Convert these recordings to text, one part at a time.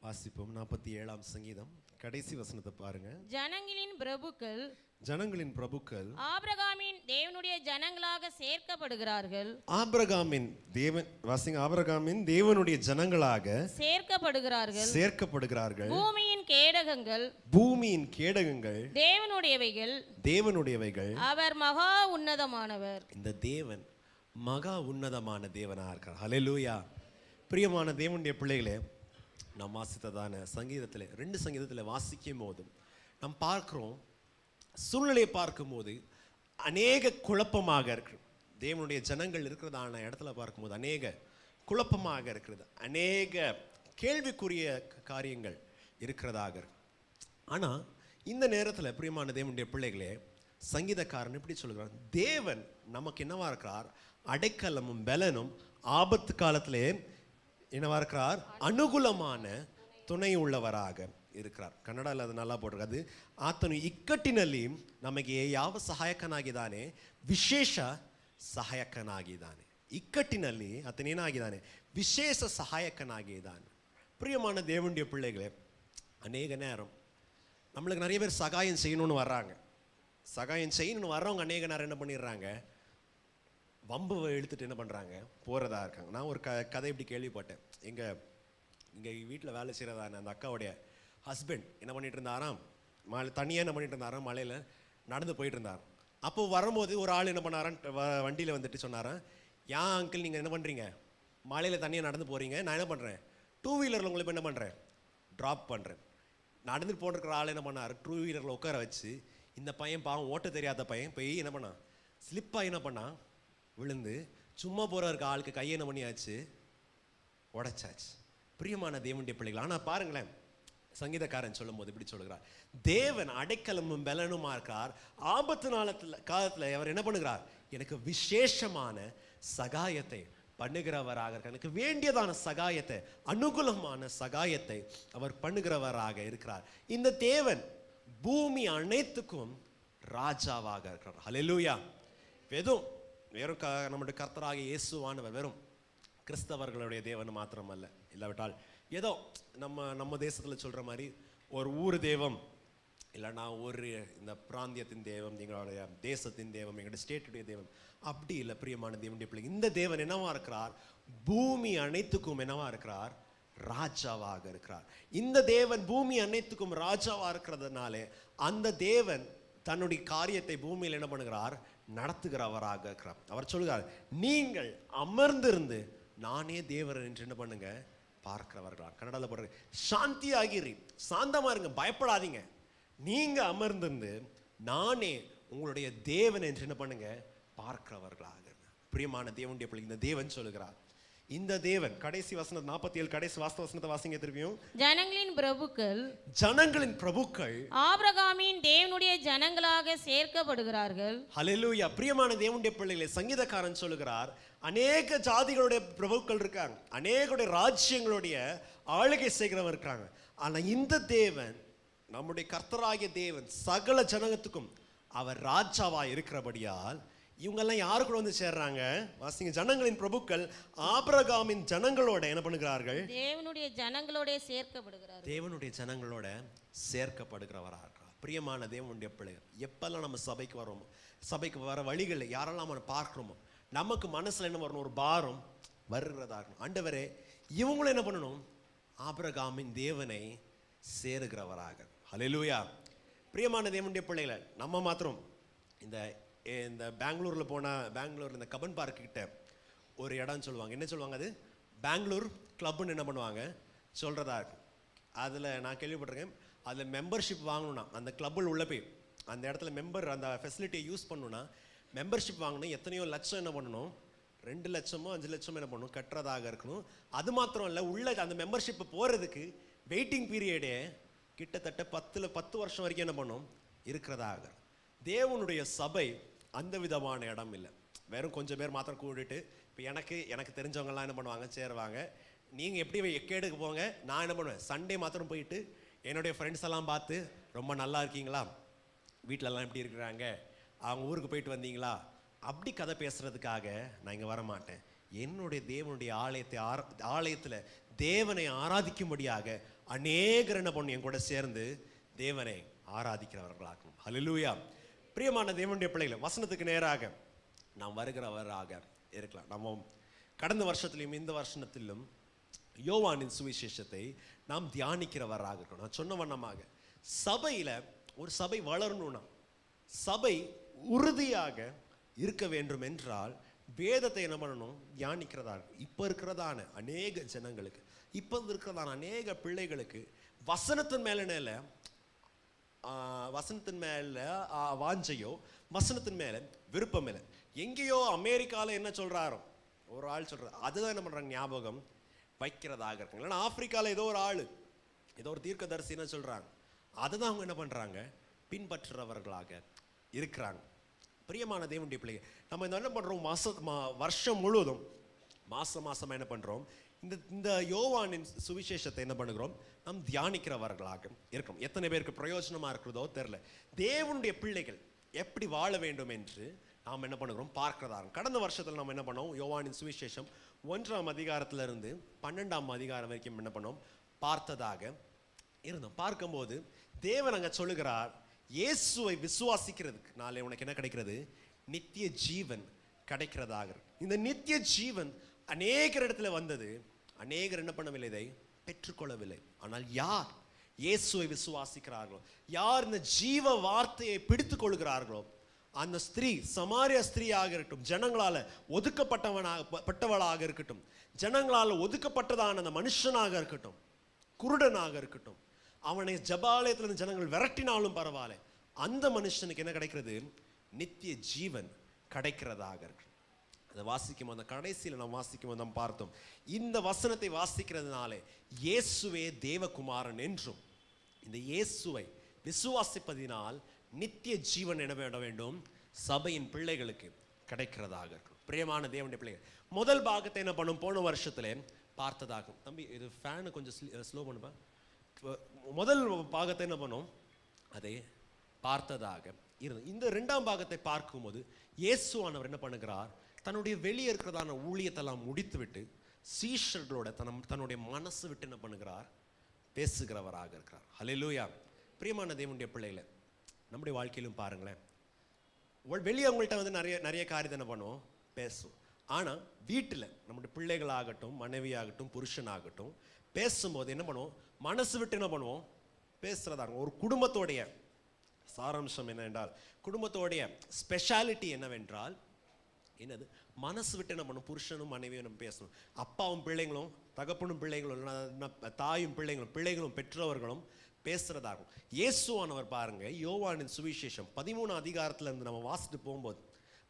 வாசிப்போம். 47ஆம் சங்கீதம் கடைசி வசனத்தை பாருங்க. ஜனங்களின் பிரபுக்கள் ஆபிரகாமின் தேவனுடைய ஜனங்களாக சேர்க்கப்படுகிறார்கள். ஆபிரகாமின் தேவன் வாசிங்க. ஆபிரகாமின் தேவனுடைய ஜனங்களாக சேர்க்கப்படுகிறார்கள். பூமியின் கேடகங்கள் தேவனுடையவைகள். அவர் மகா உன்னதமானவர். இந்த தேவன் மகா உன்னதமான தேவனாக இருக்கிறார். ஹல்லேலூயா. பிரியமான தேவனுடைய பிள்ளைகளே, நாம் வாசித்ததான சங்கீதத்தில் 2 சங்கீதத்தில் வாசிக்கும் போதும் நாம் பார்க்கிறோம், சூழ்நிலையை பார்க்கும்போது அநேக குழப்பமாக இருக்கு. தேவனுடைய ஜனங்கள் இருக்கிறதான இடத்துல பார்க்கும்போது அநேக குழப்பமாக இருக்கிறது, அநேக கேள்விக்குரிய காரியங்கள் இருக்கிறதாக இருக்கு. ஆனால் இந்த நேரத்தில் பிரியமான தேவனுடைய பிள்ளைகளே, சங்கீதக்காரன் இப்படி சொல்கிறார், தேவன் நமக்கு என்னவா இருக்கிறார்? அடைக்கலமும் பலனும், ஆபத்து காலத்திலே என்னவா இருக்கிறார்? அனுகூலமான துணை உள்ளவராக இருக்கிறார். ಕನ್ನಡದಲ್ಲಿ ಅದು நல்லா போட்டிருக்காது. ಆತನು ಇಕ್ಕಟ್ಟಿನಲ್ಲಿ ನಮಗೆ ಯಾವ ಸಹಾಯಕನಾಗಿದ್ದಾನೆ? ವಿಶೇಷ ಸಹಾಯಕನಾಗಿದ್ದಾನೆ. ಇಕ್ಕಟ್ಟಿನಲ್ಲಿ ಆತನು ಏನಾಗಿದ್ದಾನೆ? ವಿಶೇಷ ಸಹಾಯಕನಾಗಿದ್ದಾನೆ. பிரியமான தேவனுடைய பிள்ளைகளே, அநேக நேரம் நம்மளுக்கு நிறைய பேர் சகாயம் செய்யணும்னு வர்றாங்க. சகாயம் செய்யணும்னு வர்றவங்க அநேக நேரம் என்ன பண்ணிடுறாங்க? வம்பு இழுத்துட்டு என்ன பண்ணுறாங்க? போகிறதா இருக்காங்க. நான் ஒரு கதை இப்படி கேள்விப்பட்டேன். எங்கள் வீட்டில் வேலை செய்கிறதான அந்த அக்காவுடைய ஹஸ்பண்ட் என்ன பண்ணிட்டு இருந்தாராம்? தனியாக என்ன பண்ணிட்டு இருந்தாராம்? மலையில் நடந்து போயிட்டு இருந்தார். அப்போது வரும்போது ஒரு ஆள் என்ன பண்ணாரான்? வண்டியில் வந்துட்டு சொன்னாரான், ஏன் அங்கிள் நீங்கள் என்ன பண்ணுறீங்க? மலையில் தனியாக நடந்து போகிறீங்க, நான் என்ன பண்ணுறேன்? 2 வீலரில் உங்களுக்கு என்ன பண்ணுறேன்? ட்ராப் பண்ணுறேன். நடந்துட்டு போட்டிருக்கிற ஆள் என்ன பண்ணார்? 2 வீலரில் உட்கார வச்சு, இந்த பையன் பாவம் ஓட்ட தெரியாத பையன் போய் என்ன பண்ணான்? ஸ்லிப்பாக என்ன பண்ணான்? விழுந்து சும்மா போகிற இருக்க ஆளுக்கு கையை என்ன பண்ணியாச்சு? உடைச்சாச்சு. பிரியமான தேவனுடைய பிள்ளைகள், ஆனால் பாருங்களேன், சங்கீதக்காரன் சொல்லும் போது இப்படி சொல்லுகிறார், தேவன் அடைக்கலமும் பலனுமா இருக்கார். ஆபத்து காலத்தில் அவர் என்ன பண்ணுகிறார்? எனக்கு விசேஷமான சகாயத்தை பண்ணுகிறவராக இருக்கார். எனக்கு வேண்டியதான சகாயத்தை, அனுகூலமான சகாயத்தை அவர் பண்ணுகிறவராக இருக்கிறார். இந்த தேவன் பூமி அனைத்துக்கும் ராஜாவாக இருக்கிறார். ஹல்லேலூயா. வெறும் நம்முடைய கர்த்தராகிய இயேசுவானவர் வெறும் கிறிஸ்தவர்களுடைய தேவன் மாத்திரமல்ல. இல்லாவிட்டால் ஏதோ நம்ம தேசத்தில் சொல்கிற மாதிரி ஒரு ஊர் தெய்வம், இல்லைன்னா ஒரு இந்த பிராந்தியத்தின் தெய்வம், எங்களுடைய தேசத்தின் தெய்வம், எங்களுடைய ஸ்டேட்டுடைய தெய்வம், அப்படி இல்லை. பிரியமான தேவனுடைய பிள்ளை, இந்த தேவன் என்னவா இருக்கிறார்? பூமி அனைத்துக்கும் என்னவா இருக்கிறார்? ராஜாவாக இருக்கிறார். இந்த தேவன் பூமி அனைத்துக்கும் ராஜாவாக இருக்கிறதுனாலே அந்த தேவன் தன்னுடைய காரியத்தை பூமியில் என்ன பண்ணுகிறார்? நடத்துகிறவராக இருக்கிறார். அவர் சொல்லுகிறார், நீங்கள் அமர்ந்திருந்து நானே தேவர் என்று என்ன பண்ணுங்க? பார்க்கிறவர்களா. கன்னடாவில் போடுற சாந்தி ஆகிரி, சாந்தமா இருங்க, பயப்படாதீங்க, நீங்க அமர்ந்திருந்து நானே உங்களுடைய தேவன் என்று என்ன பண்ணுங்க? பார்க்கிறவர்களாக. பிரியமான தேவனுடைய பிள்ளை, இந்த தேவன் சொல்லுகிறார், இந்த தேவன் கடைசி வசனம் 47 கடைசி வசனத்தை வாசிங்க திருப்பியும். ஜனங்களின் பிரபுக்கள் ஆபிரகாமின் தேவனுடைய ஜனங்களாக சேர்க்கப்படுகிறார்கள். ஹல்லேலூயா. பிரியமான தேவனுடைய பிள்ளைகளே, சங்கீதக்காரன் சொல்லுகிறார், அநேக ஜாதிகளுடைய பிரபுக்கள் இருக்காங்க, அநேக ராஜ்யங்களுடைய ஆளுகை செய்கிறவங்க இருக்காங்க. ஆனா இந்த தேவன், நம்முடைய கர்த்தராகிய தேவன், சகல ஜனத்துக்கும் அவர் ராஜாவா இருக்கிறபடியால் இவங்கெல்லாம் யாரு கூட வந்து சேர்றாங்க? வாசிங்க. ஜனங்களின் பிரபுக்கள் ஆபிரகாமின் ஜனங்களோட என்ன பண்ணுகிறார்கள்? தேவனுடைய ஜனங்களோட சேர்க்கப்படுகிறார்கள். தேவனுடைய ஜனங்களோட சேர்க்கப்படுகிறவராக இருக்கிறார். பிரியமான தேவனுடைய பிள்ளைகள், எப்பெல்லாம் நம்ம சபைக்கு வரோமோ, சபைக்கு வர வழிகளில் யாரெல்லாம் நம்ம பார்க்கிறோமோ, நமக்கு மனசுல என்ன வரணும்? ஒரு பாரம் வருகிறதா இருக்கணும். ஆண்டவரே, இவங்களும் என்ன பண்ணணும்? ஆபிரகாமின் தேவனை சேருகிறவராக. ஹல்லேலூயா. பிரியமான தேவனுடைய பிள்ளைகளை, நம்ம மாத்திரம் இந்த பெங்களூரில் போனால், பெங்களூர் இந்த கபன் பார்க் கிட்ட ஒரு இடம் சொல்லுவாங்க. என்ன சொல்லுவாங்க? அது பெங்களூர் கிளப்னு என்ன பண்ணுவாங்க? சொல்கிறதா இருக்கும். அதில் நான் கேள்விப்பட்டிருக்கேன், அதில் மெம்பர்ஷிப் வாங்கணும்னா, அந்த கிளப்பில் உள்ள போய் அந்த இடத்துல அந்த ஃபெசிலிட்டியை யூஸ் பண்ணணும்னா, மெம்பர்ஷிப் வாங்கணும். எத்தனையோ லட்சம் என்ன பண்ணணும்? 2 லட்சமோ 5 லட்சமோ என்ன பண்ணணும்? கட்டுறதாக இருக்கணும். அது மாத்திரம் இல்லை, உள்ள அந்த மெம்பர்ஷிப்பை போகிறதுக்கு வெயிட்டிங் பீரியடே கிட்டத்தட்ட 10 வருஷம் வரைக்கும் என்ன பண்ணும்? இருக்கிறதாக. தேவனுடைய சபை அந்த விதமான இடம் இல்லை. வெறும் கொஞ்சம் பேர் மாத்திரம் கூட்டிட்டு, இப்போ எனக்கு தெரிஞ்சவங்கலாம் என்ன பண்ணுவாங்க? சேருவாங்க. நீங்கள் எப்படி எக்கேடுக்கு போங்க, நான் என்ன பண்ணுவேன்? சண்டே மாத்திரம் போயிட்டு என்னுடைய ஃப்ரெண்ட்ஸ் எல்லாம் பார்த்து, ரொம்ப நல்லா இருக்கீங்களா, வீட்டிலலாம் எப்படி இருக்கிறாங்க, அவங்க ஊருக்கு போயிட்டு வந்தீங்களா, அப்படி கதை பேசுறதுக்காக நான் இங்கே வரமாட்டேன். என்னுடைய தேவனுடைய ஆலயத்தில் தேவனை ஆராதிக்கும்படியாக அநேகர் என்ன பண்ணும் என் கூட சேர்ந்து தேவனை ஆராதிக்கிறவர்களாகும். ஹல்லேலூயா. பிரியமான தேவனுடைய பிள்ளைகளை, வசனத்துக்கு நேராக நாம் வருகிறவராக இருக்கலாம். நம்ம கடந்த வருஷத்திலும் இந்த வருஷத்திலும் யோவானின் சுவிசேஷத்தை நாம் தியானிக்கிறவராக இருக்கணும். நான் சொன்ன வண்ணமாக சபையில ஒரு சபை வளரணும்னா, சபை உறுதியாக இருக்க வேண்டும் என்றால் வேதத்தை என்ன பண்ணணும்? தியானிக்கிறதா. இப்போ இருக்கிறதான அநேக ஜனங்களுக்கு, இப்போ இருக்கிறதான அநேக பிள்ளைகளுக்கு வசனத்தின் மேல வாஞ்சையோ வசனத்தின் மேல விருப்பம் இல்லை. எங்கேயோ அமெரிக்காவில் என்ன சொல்றாரோ ஒரு ஆள் சொல்றாரு, அதுதான் என்ன பண்றாங்க? ஞாபகம் வைக்கிறதாக இருக்காங்க. இல்லைன்னா ஆப்பிரிக்காவில் ஏதோ ஒரு ஆள், ஏதோ ஒரு தீர்க்கதரிசி என்ன சொல்றாங்க, அதுதான் அவங்க என்ன பண்றாங்க? பின்பற்றுறவர்களாக இருக்கிறாங்க. பிரியமான தேவனுடைய பிள்ளைகள், நம்ம என்ன பண்றோம்? வருஷம் முழுவதும் மாசம் என்ன பண்றோம்? இந்த யோவானின் சுவிசேஷத்தை என்ன பண்ணுகிறோம்? நாம் தியானிக்கிறவர்களாக இருக்கிறோம். எத்தனை பேருக்கு பிரயோஜனமா இருக்கிறதோ தெரியல. தேவனுடைய பிள்ளைகள் எப்படி வாழ வேண்டும் என்று நாம் என்ன பண்ணுகிறோம்? பார்க்கிறதாக. கடந்த வருஷத்தில் நாம் என்ன பண்ணோம்? யோவானின் சுவிசேஷம் 1ஆம் அதிகாரத்திலிருந்து 12ஆம் அதிகாரம் வரைக்கும் என்ன பண்ணோம்? பார்த்ததாக இருந்தோம். பார்க்கும்போது தேவன் அங்க சொல்லுகிறார், இயேசுவை விசுவாசிக்கிறதுக்கு நாளை உனக்கு என்ன கிடைக்கிறது? நித்திய ஜீவன் கிடைக்கிறதாக. இந்த நித்திய ஜீவன் அநேகர் இடத்துல வந்தது, அநேகர் என்ன பண்ணவில்லை? இதை பெற்றுக்கொள்ளவில்லை. ஆனால் யார் இயேசுவை விசுவாசிக்கிறார்களோ, யார் இந்த ஜீவ வார்த்தையை பிடித்துக் கொள்கிறார்களோ, அந்த ஸ்திரீ, சமாரிய ஸ்திரீயாக இருக்கட்டும், ஜனங்களால் ஒதுக்கப்பட்டவளாக இருக்கட்டும், ஜனங்களால் ஒதுக்கப்பட்டதான அந்த மனுஷனாக இருக்கட்டும், குருடனாக இருக்கட்டும், அவனை ஜபாலயத்திலிருந்து ஜனங்கள் விரட்டினாலும் பரவாயில்ல, அந்த மனுஷனுக்கு என்ன கிடைக்கிறது? நித்திய ஜீவன் கிடைக்கிறதாக இருக்கு. அதை வாசிக்கும் அந்த கடைசியில் நாம் வாசிக்கும் நாம் பார்த்தோம், இந்த வசனத்தை வாசிக்கிறதுனாலே இயேசுவே தேவகுமாரன் என்றும், இந்த இயேசுவை விசுவாசிப்பதினால் நித்திய ஜீவன் என்ன வேண்ட வேண்டும்? சபையின் பிள்ளைகளுக்கு கிடைக்கிறதாக இருக்கும். பிரியமான தேவனுடைய பிள்ளைகள், முதல் பாகத்தை என்ன பண்ணும்? போன வருஷத்துல பார்த்ததாகும். தம்பி இது ஃபேனு கொஞ்சம் ஸ்லோ பண்ணுப்பா. முதல் பாகத்தை என்ன பண்ணும்? அதை பார்த்ததாக இருந்தது. இந்த 2ஆம் பாகத்தை பார்க்கும்போது இயேசுவானவர் என்ன பண்ணுகிறார்? தன்னுடைய வெளியே இருக்கிறதான ஊழியத்தெல்லாம் முடித்து விட்டு சீஷர்களோட தன்னுடைய மனசு விட்டு என்ன பண்ணுகிறார்? பேசுகிறவராக இருக்கிறார். ஹல்லேலூயா. பிரியமான தேவனுடைய பிள்ளைகளை, நம்முடைய வாழ்க்கையிலும் பாருங்களேன், வெளியே அவங்கள்ட்ட வந்து நிறைய காரியத்தை என்ன பண்ணுவோம்? பேசுவோம். ஆனால் வீட்டில் நம்முடைய பிள்ளைகளாகட்டும், மனைவியாகட்டும், புருஷனாகட்டும் பேசும்போது என்ன பண்ணுவோம்? மனசு விட்டு என்ன பண்ணுவோம்? பேசுறதாங்க. ஒரு குடும்பத்தோடைய சாராம்சம் என்னவென்றால், குடும்பத்தோடைய ஸ்பெஷாலிட்டி என்னவென்றால் என்னது? மனசு விட்டு என்ன பண்ணும்? புருஷனும் மனைவியும் நம்ம பேசணும். அப்பாவும் பிள்ளைங்களும், தகப்பனும் பிள்ளைங்களும், தாயும் பிள்ளைங்களும் பெற்றவர்களும் பேசுறதாகும். இயேசுவானவர் பாருங்க, யோவானின் சுவிசேஷம் 13ஆம் அதிகாரத்துல இருந்து நம்ம வாசிட்டு போகும்போது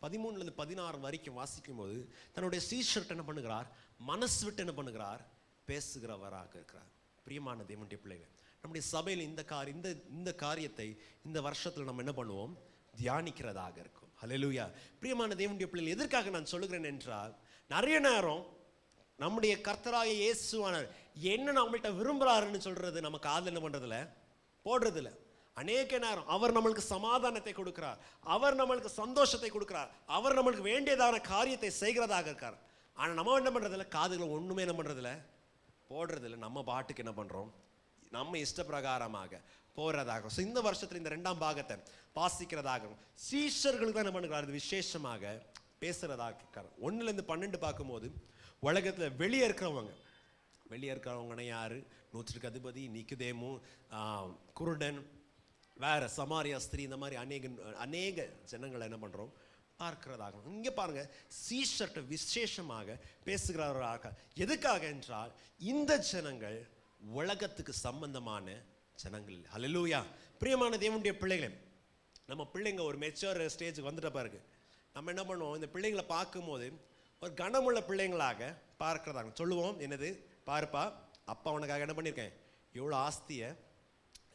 13லேருந்து 16 வரைக்கும் வாசிக்கும் போது தன்னுடைய சீஷர்ட்ட என்ன பண்ணுகிறார்? மனசு விட்டு என்ன பண்ணுகிறார்? பேசுகிறவராக இருக்கிறார். பிரியமான தேவனுடைய பிள்ளைகள், நம்முடைய சபையில் இந்த காரியத்தை இந்த வருஷத்துல நம்ம என்ன பண்ணுவோம்? தியானிக்கிறதாக இருக்கும். ஹல்லேலூயா. பிரியமான தேவனுடைய பிள்ளைகள், எதற்காக நான் சொல்லுகிறேன் என்றால், நிறைய நேரம் நம்முடைய கர்த்தராகிய இயேசுவானவர் என்ன நம்மள்கிட்ட விரும்புகிறாருன்னு சொல்றது நம்ம காதுல என்ன பண்றதில்ல? போடுறதில்ல. அநேக நேரம் அவர் நம்மளுக்கு சமாதானத்தை கொடுக்கிறார், அவர் நம்மளுக்கு சந்தோஷத்தை கொடுக்கிறார், அவர் நம்மளுக்கு வேண்டியதான காரியத்தை செய்கிறதாக இருக்கார். ஆனால் நம்ம என்ன பண்றதில்ல? காதுகளை ஒண்ணுமே என்ன பண்றதில்ல? போடுறதில்ல. நம்ம பாட்டுக்கு என்ன பண்றோம்? நம்ம இஷ்ட பிரகாரமாக போறதாக. இந்த வருஷத்துல இந்த 2ஆம் பாகத்தை வாசிக்கிறதாக சீஷர்களுக்கு தான் என்ன பண்ணுறாரு? விசேஷமாக பேசுறதாக இருக்காரு. 1லேருந்து 12 பார்க்கும்போது உலகத்துல வெளியே இருக்கிறவங்கன்னா யாரு? நூற்றுக்கு அதிபதி, நிக்கதேமு, குருடன், வேற சமாரியா ஸ்திரீ, இந்த மாதிரி அநேக ஜனங்களை என்ன பண்றோம்? பார்க்கிறதாக. இங்க பாருங்க, சீஷர்ட்ட விசேஷமாக பேசுகிறாராக. எதுக்காக என்றால், இந்த ஜனங்கள் உலகத்துக்கு சம்பந்தமான ஜனங்கள். ஹல்லேலூயா. பிரியமான தேவனுடைய பிள்ளைகளே, நம்ம பிள்ளைங்க ஒரு மெச்சூர் ஸ்டேஜுக்கு வந்துட்ட பாருங்க, நம்ம என்ன பண்ணுவோம்? இந்த பிள்ளைங்களை பார்க்கும்போது ஒரு கனமுள்ள பிள்ளைங்களாக பார்க்கிறதாங்க. சொல்லுவோம், என்னது? பாருப்பா, அப்பா உனக்காக என்ன பண்ணியிருக்கேன்? இவ்வளோ ஆஸ்தியை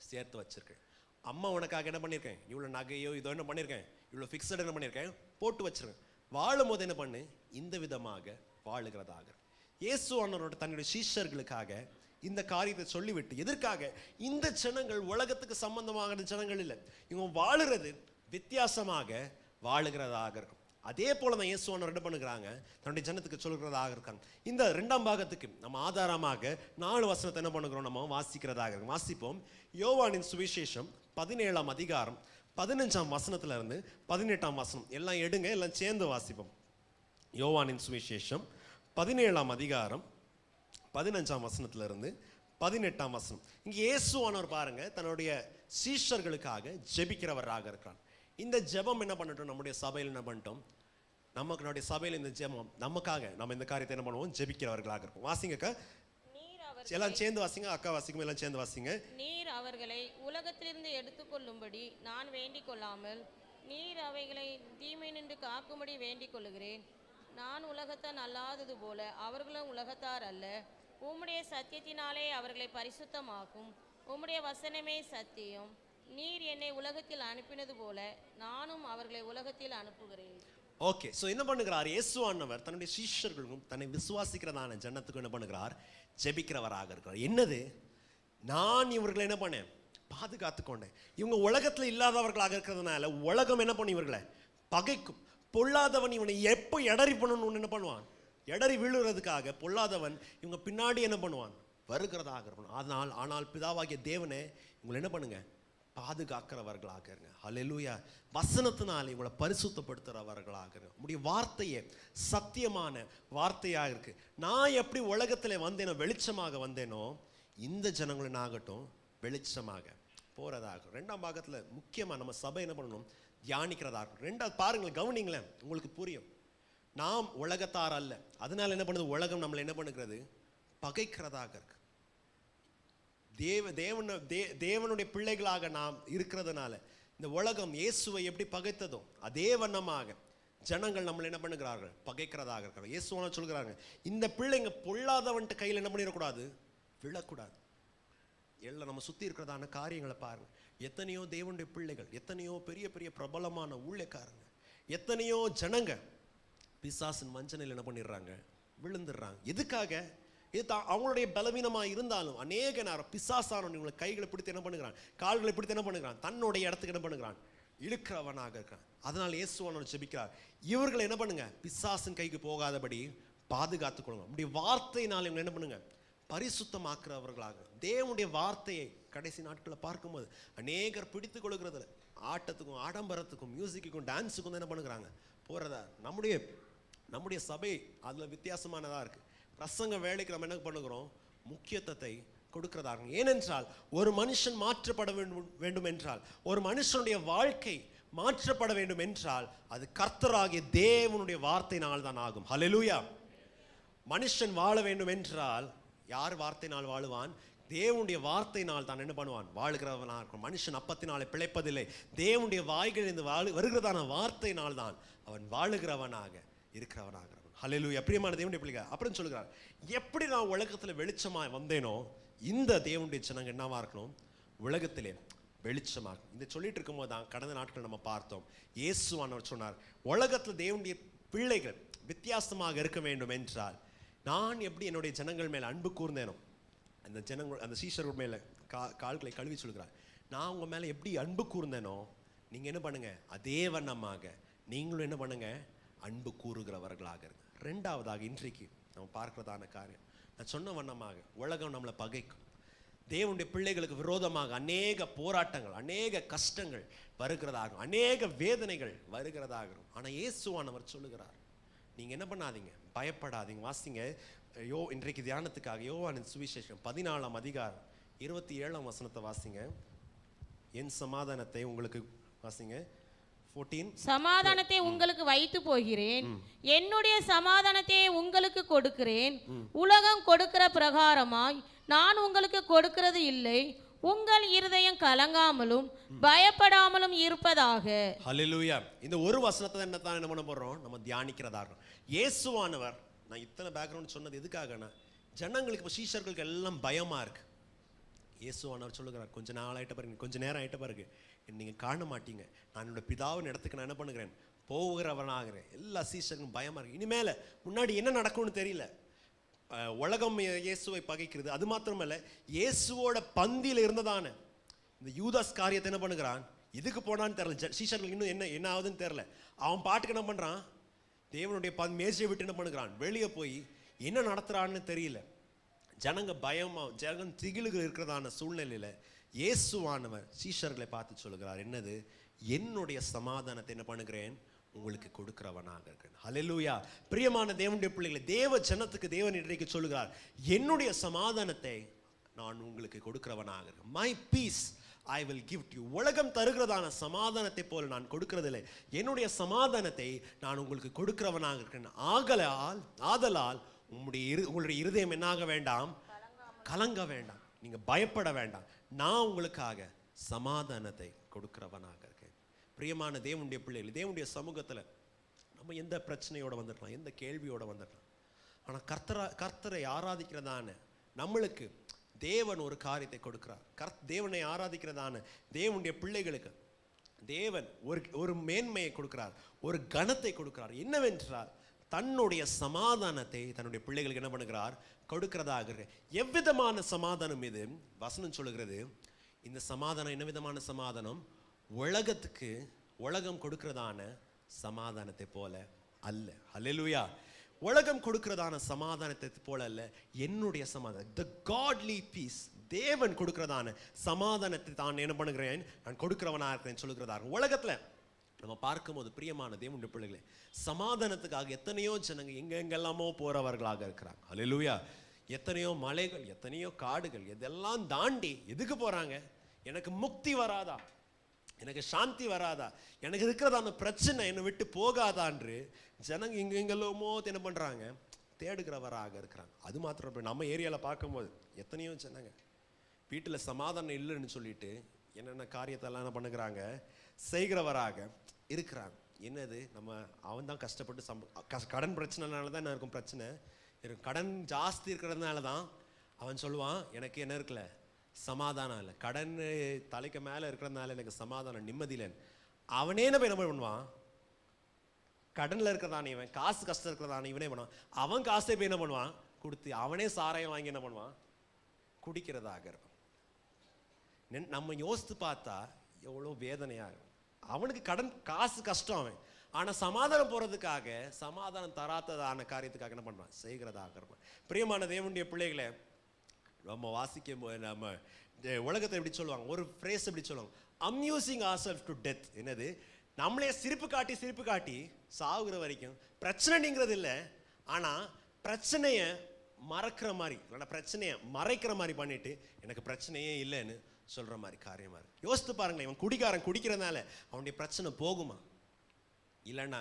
சேர்த்து வச்சிருக்கேன். அம்மா உனக்காக என்ன பண்ணியிருக்கேன்? இவ்வளோ நகையோ இதோ என்ன பண்ணியிருக்கேன்? இவ்வளோ ஃபிக்ஸட் என்ன பண்ணியிருக்கேன்? போட்டு வச்சிருக்கேன். வாழும் போது என்ன பண்ணு? இந்த விதமாக வாழுகிறதாக. இயேசுவானவரோட தன்னுடைய சீஷர்களுக்காக இந்த காரியத்தை சொல்லிவிட்டு, எதற்காக? இந்த ஜனங்கள் உலகத்துக்கு சம்பந்தமான ஜனங்கள் இல்லை, இவங்க வாழுறது வித்தியாசமாக வாழுகிறதாக இருக்கும். அதே போல தான் இயேசுவானவர் என்ன பண்ணுறாங்க, தன்னுடைய ஜனத்துக்கு சொல்கிறதாக இருக்காங்க. இந்த 2ஆம் பாகத்துக்கு நம்ம ஆதாரமாக 4 வசனத்தை என்ன பண்ணுகிறோம், நம்ம வாசிக்கிறதாக இருக்கும். வாசிப்போம். யோவானின் சுவிசேஷம் 17ஆம் அதிகாரம் 15ஆம் வசனத்துல இருந்து 18ஆம் வசனம். எல்லாம் எடுங்க, எல்லாம் சேர்ந்து வாசிப்போம். யோவானின் சுவிசேஷம் 17ஆம் அதிகாரம் 15ஆம் வசனத்துல இருந்து 18ஆம் வசனம். இங்க இயேசுவானவர் பாருங்க, தன்னுடைய சீஷர்களுக்காக ஜெபிக்கிறவராக இருக்கிறார். இந்த ஜெபம் என்ன பண்ணட்டும், நம்முடைய சபையில் என்ன பண்ணிட்டோம், நம்மளுடைய சபையில் இந்த ஜெபம் நமக்காக நம்ம இந்த காரியத்தை என்ன பண்ணுவோம், ஜெபிக்கிறவர்களாக இருப்போம். வாசிங்கக்கா, எல்லாம் சேர்ந்து வாசிங்க. அக்கா வாசிக்கும், எல்லாம் சேர்ந்து வாசிங்க. நீர் அவர்களை உலகத்திலிருந்து எடுத்துக்கொள்ளும்படி நான் வேண்டிக் கொள்ளாமல் நீர் அவைகளை தீமை நின்று காக்கும்படி வேண்டிக் கொள்ளுகிறேன். நான் உலகத்தான் அல்லாதது போல அவர்களும் உலகத்தார் அல்ல. உம்முடைய சத்தியத்தினாலே அவர்களை பரிசுத்தமாக்கும். உம்முடைய வசனமே சத்தியம். நீர் என்னை உலகத்தில் அனுப்பினது போல நானும் அவர்களை உலகத்தில் அனுப்புகிறேன். ஓகே, ஸோ என்ன பண்ணுகிறார் இயேசுவானவர், தன்னுடைய சீஷர்களுக்கும் தன்னை விசுவாசிக்கிறதான ஜனத்துக்கும் என்ன பண்ணுகிறார், ஜெபிக்கிறவராக இருக்கிறார். என்னது, நான் இவர்களை என்ன பண்ணேன், பாதுகாத்து கொண்டேன். இவங்க உலகத்தில் இல்லாதவர்களாக இருக்கிறதுனால உலகம் என்ன பண்ணும், இவர்களை பகைக்கும். பொல்லாதவன் இவனை எப்போ எடறி பண்ணணும்னு என்ன பண்ணுவான், எடறி விழுறதுக்காக பொல்லாதவன் இவங்க பின்னாடி என்ன பண்ணுவான், வருகிறதாக இருப்பான். ஆனால் பிதாவாகிய தேவனே இவங்களை என்ன பண்ணுங்க, பாதுகாக்கிறவர்களாக இருங்க. ஹல்லேலூயா. வசனத்தினால இவங்களை பரிசுத்தப்படுத்துகிறவர்களாக இருங்க. உடைய வார்த்தையே சத்தியமான வார்த்தையாக இருக்கு. நான் எப்படி உலகத்தில் வந்தேனோ, வெளிச்சமாக வந்தேனோ, இந்த ஜனங்களின் ஆகட்டும் வெளிச்சமாக போறதாகும். 2ஆம் பாகத்தில் முக்கியமாக நம்ம சபை என்ன பண்ணணும், தியானிக்கிறதாகும். 2ஆவது பாருங்களேன், கவனிங்களேன், உங்களுக்கு புரியும். நாம் உலகத்தார் அல்ல, அதனால என்ன பண்ணுது, உலகம் நம்மளை என்ன பண்ணுகிறது, பகைக்கிறதாக இருக்கு. தேவனுடைய பிள்ளைகளாக நாம் இருக்கிறதுனால இந்த உலகம் இயேசுவை எப்படி பகைத்ததோ அதே வண்ணமாக ஜனங்கள் நம்மளை என்ன பண்ணுகிறார்கள், பகைக்கிறதாக இருக்கிறாங்க. இயேசுவான சொல்கிறாங்க, இந்த பிள்ளைங்க பொல்லாதவன்ட்டு கையில் என்ன பண்ணிடக்கூடாது, விழக்கூடாது. எல்லாம் நம்ம சுற்றி இருக்கிறதான காரியங்களை பாருங்க. எத்தனையோ தேவனுடைய பிள்ளைகள், எத்தனையோ பெரிய பெரிய பிரபலமான ஊழியக்காரங்க, எத்தனையோ ஜனங்க பிசாசின் வஞ்சனையில் என்ன பண்ணிடுறாங்க, விழுந்துடுறாங்க. எதுக்காக, இது தான் அவங்களுடைய பலவீனமாக இருந்தாலும் அநேக நேரம் பிசாசானவன் இவங்களை கைகளை பிடித்து என்ன பண்ணுகிறான், கால்களை பிடித்து என்ன பண்ணுகிறான், தன்னுடைய இடத்துக்கு என்ன பண்ணுகிறான், இழுக்கிறவனாக இருக்கிறான். அதனால் இயேசுவானவர் ஜெபிக்கிறார், இவர்களை என்ன பண்ணுங்க, பிசாசின் கைக்கு போகாதபடி பாதுகாத்துக் கொள்ளுங்க. அப்படி வார்த்தையினால் இவங்க என்ன பண்ணுங்க, பரிசுத்தமாக்குறவர்களாக. தேவனுடைய வார்த்தையை கடைசி நாட்களில் பார்க்கும்போது அநேகர் பிடித்து கொள்கிறதுல ஆட்டத்துக்கும் ஆடம்பரத்துக்கும் மியூசிக்குக்கும் டான்ஸுக்கும் என்ன பண்ணுறாங்க, போகிறதா. நம்முடைய சபை அதில் வித்தியாசமானதாக இருக்குது. பிரசங்க வேலைக்கு நம்ம என்ன பண்ணுகிறோம், முக்கியத்துவத்தை கொடுக்கிறதாக. ஏனென்றால் ஒரு மனுஷன் மாற்றப்பட வேண்டும் என்றால், ஒரு மனுஷனுடைய வாழ்க்கை மாற்றப்பட வேண்டும் என்றால் அது கர்த்தராகிய தேவனுடைய வார்த்தையினால் தான் ஆகும். ஹல்லேலூயா. மனுஷன் வாழ வேண்டும் என்றால் யார் வார்த்தையினால் வாழுவான், தேவனுடைய வார்த்தையினால் தான் என்ன பண்ணுவான், வாழுகிறவனாக இருக்கும். மனுஷன் அப்பத்தினாலே பிழைப்பதில்லை, தேவனுடைய வாய்களிலிருந்து வருகிறதான வார்த்தையினால் தான் அவன் வாழுகிறவனாக இருக்கிறவனாக. ஹல்லேலூயா. பிரியமான தேவனுடைய பிள்ளைங்க, அப்புறம் சொல்லுகிறார், எப்படி நான் உலகத்தில் வெளிச்சமாக வந்தேனோ இந்த தேவனுடைய ஜனங்க என்னவா இருக்கணும், உலகத்திலே வெளிச்சமாக. இந்த சொல்லிட்டு இருக்கும்போது தான் கடந்த நாட்கள் நம்ம பார்த்தோம், இயேசுவானவர் சொன்னார், உலகத்தில் தேவனுடைய பிள்ளைகள் வித்தியாசமாக இருக்க வேண்டும் என்றால் நான் எப்படி என்னுடைய ஜனங்கள் மேலே அன்பு கூர்ந்தேனோ, அந்த சீஷர்கள் மேலே கால்களை கழுவி சொல்கிறார், நான் உங்கள் மேலே எப்படி அன்பு கூர்ந்தேனோ நீங்கள் என்ன பண்ணுங்க, அதே வண்ணமாக நீங்களும் என்ன பண்ணுங்க, அன்பு கூறுகிறவர்களாக இருங்க. 2ஆவதாக இன்றைக்கு நம்ம பார்க்கிறதான காரியம், நான் சொன்ன வண்ணமாக உலகம் நம்மளை பகைக்கும். தேவனுடைய பிள்ளைகளுக்கு விரோதமாக அநேக போராட்டங்கள், அநேக கஷ்டங்கள் வருகிறதாகும், அநேக வேதனைகள் வருகிறதாகும். ஆனால் இயேசுவானவர் சொல்லுகிறார், நீங்கள் என்ன பண்ணாதீங்க, பயப்படாதீங்க. வாசிங்க, இன்றைக்கு தியானத்துக்காக யோவானின் சுவிசேஷம் 14ஆம் அதிகாரம் 27ஆம் வசனத்தை வாசிங்க. என் சமாதானத்தை உங்களுக்கு வாசிங்க. 14. சமாதானத்தை உங்களுக்கு வைத்து போகிறேன், என்னுடைய சமாதானத்தை உங்களுக்கு கொடுக்கிறேன். உலகம் கொடுக்கிற பிரகாரமாய் நான் உங்களுக்கு கொடுக்கிறது இல்லை. உங்கள் இருதயம் கலங்காமலும் பயப்படாமலும் இருப்பதாக. ஹல்லேலூயா. இந்த ஒரு வசனத்தை என்ன பண்ண போறோம், நம்ம தியானிக்கிறதாக. இயேசுவானவர், நான் இத்தனை பேக்ரவுண்ட் சொன்னது எதுக்காகனா, ஜனங்களுக்கு இப்போ சீஷர்களுக்கு எல்லாம் பயமா இருக்கு. இயேசுவானவர் சொல்லுகிறார், கொஞ்ச நாள் ஆயிட்ட பாருங்க, கொஞ்ச நேரம் ஆயிட்ட பாருங்க, நீங்கள் காண மாட்டீங்க, நான் என்னோட பிதாவின் இடத்துக்கு நான் என்ன பண்ணுகிறேன், போகிறவனாகிறேன். எல்லா சீஷர்களும் பயமாக இருக்கு. இனிமேல் முன்னாடி என்ன நடக்கும்னு தெரியல. உலகம் இயேசுவை பகைக்கிறது, அது மாத்திரமல்ல, இயேசுவோட பந்தியில் இருந்ததான இந்த யூதாஸ் காரியத்தை என்ன பண்ணுகிறான், இதுக்கு போனான்னு தெரியல, சீஷர்கள் இன்னும் என்ன ஆகுதுன்னு தெரியல. அவன் பாட்டுக்கு என்ன பண்ணுறான், தேவனுடைய மேசையை விட்டு என்ன பண்ணுகிறான், வெளியே போய் என்ன நடத்துகிறான்னு தெரியல. ஜனங்க பயமாக, ஜனங்க திகிலுகள் இருக்கிறதான சூழ்நிலையில் இயேசுவானவர் சீஷர்களை பார்த்து சொல்லுகிறார், என்னது, என்னுடைய சமாதானத்தை என்ன பண்ணுகிறேன், உங்களுக்கு கொடுக்கிறவனாக இருக்கிறேன். ஹல்லேலூயா. பிரியமான தேவனுடைய பிள்ளைகளை, தேவ ஜனத்துக்கு தேவன் இன்றைக்கு சொல்லுகிறார், என்னுடைய சமாதானத்தை நான் உங்களுக்கு கொடுக்கிறவனாக இருக்கேன். My peace I will give to you. உலகம் தருகிறதான சமாதானத்தை போல நான் கொடுக்கிறதில்லை, என்னுடைய சமாதானத்தை நான் உங்களுக்கு கொடுக்கிறவனாக இருக்கிறேன். ஆதலால் உங்களுடைய இருதயம் என்னாக வேண்டாம், கலங்க வேண்டாம், நீங்க பயப்பட வேண்டாம், நான் உங்களுக்காக சமாதானத்தை கொடுக்கிறவனாக இருக்கேன். பிரியமான தேவனுடைய பிள்ளைகள், தேவனுடைய சமூகத்தில் நம்ம எந்த பிரச்சனையோட வந்துடலாம், எந்த கேள்வியோட வந்துடலாம். ஆனால் கர்த்தரை ஆராதிக்கிறதான நம்மளுக்கு தேவன் ஒரு காரியத்தை கொடுக்கிறார். தேவனை ஆராதிக்கிறதான தேவனுடைய பிள்ளைகளுக்கு தேவன் ஒரு மேன்மையை கொடுக்கிறார், ஒரு கனத்தை கொடுக்கிறார். என்னவென்றால் தன்னுடைய சமாதானத்தை தன்னுடைய பிள்ளைகளுக்கு என்ன பண்ணுகிறார், கொடுக்கிறதாக. எவ்விதமான சமாதானம் இது? வசனம் சொல்லுகிறது, இந்த சமாதானம் என்ன விதமான சமாதானம், உலகம் கொடுக்கிறதான சமாதானத்தை போல அல்ல. ஹல்லேலூயா. உலகம் கொடுக்கிறதான சமாதானத்தை போல அல்ல, என்னுடைய சமாதானம், the godly peace, தேவன் கொடுக்கிறதான சமாதானத்தை தான் என்ன பண்ணுகிறேன், நான் கொடுக்கிறவனாக இருக்கிறேன் சொல்லுகிறதாக. உலகத்துல நம்ம பார்க்கும்போது பிரியமான தேவனுடைய பிள்ளைகளே, சமாதானத்துக்காக எத்தனையோ ஜனங்க எங்கெங்கெல்லாமோ போறவர்களாக இருக்கிறாங்க. ஹல்லேலூயா. எத்தனையோ மலைகள், எத்தனையோ காடுகள், இதெல்லாம் தாண்டி எதுக்கு போறாங்க, எனக்கு முக்தி வராதா, எனக்கு சாந்தி வராதா, எனக்கு இருக்கிறதான பிரச்சனை என்னை விட்டு போகாதான்று ஜனங்க எங்கெங்கெல்லாமோ என்ன பண்றாங்க, தேடுகிறவராக இருக்கிறாங்க. அது மாத்திரம் நம்ம ஏரியாவில் பார்க்கும்போது எத்தனையோ ஜனங்க வீட்டில் சமாதானம் இல்லைன்னு சொல்லிட்டு என்னென்ன காரியத்தெல்லாம் என்ன பண்ணுகிறாங்க, செய்கிறவராக இருக்கிறாங்க. என்னது, அவன் தான் கஷ்டப்பட்டு கடன் பிரச்சனைனால தான் என்ன இருக்கும், பிரச்சனை இருக்கும். கடன் ஜாஸ்தி இருக்கிறதுனால தான் அவன் சொல்லுவான், எனக்கு என்ன இருக்குல்ல, சமாதானம் இல்லை, கடன் தலைக்கு மேலே இருக்கிறதுனால எனக்கு சமாதானம், நிம்மதி இல்லைன்னு. அவனே என்ன பண்ணுவான், கடனில் இருக்கிறதான இவன், காசு கஷ்டம் இருக்கிறதான இவனே பண்ணுவான், அவன் காசை போய் என்ன பண்ணுவான், கொடுத்து அவனே சாராயம் வாங்கி என்ன பண்ணுவான், குடிக்கிறதாக இருக்கும். நம்ம யோசித்து பார்த்தா எவ்வளோ வேதனையாக இருக்கும். அவனுக்கு கடன் காசு கஷ்டம் அவன், ஆனால் சமாதானம் போகிறதுக்காக, சமாதானம் தராததான காரியத்துக்காக என்ன பண்ணுறான், செய்கிறதாக இருப்பான். பிரியமான தேவனுடைய பிள்ளைகளை, நம்ம வாசிக்கும் போது நம்ம உலகத்தை எப்படி சொல்லுவாங்க, ஒரு ஃப்ரேஸ் எப்படி சொல்லுவாங்க, அம்யூசிங் ourselves to death. என்னது, நம்மளே சிரிப்பு காட்டி சாகுற வரைக்கும் பிரச்சனைங்கிறது இல்லை, ஆனால் பிரச்சனையை மறக்கிற மாதிரி, இல்லைன்னா பிரச்சனையை மறைக்கிற மாதிரி பண்ணிட்டு எனக்கு பிரச்சனையே இல்லைன்னு சொல்ற மாதிரி காரியமா இருக்கு. யோசித்து பாருங்களேன், இவன் குடிக்காரன், குடிக்கிறதுனால அவனுடைய பிரச்சனை போகுமா? இல்லைன்னா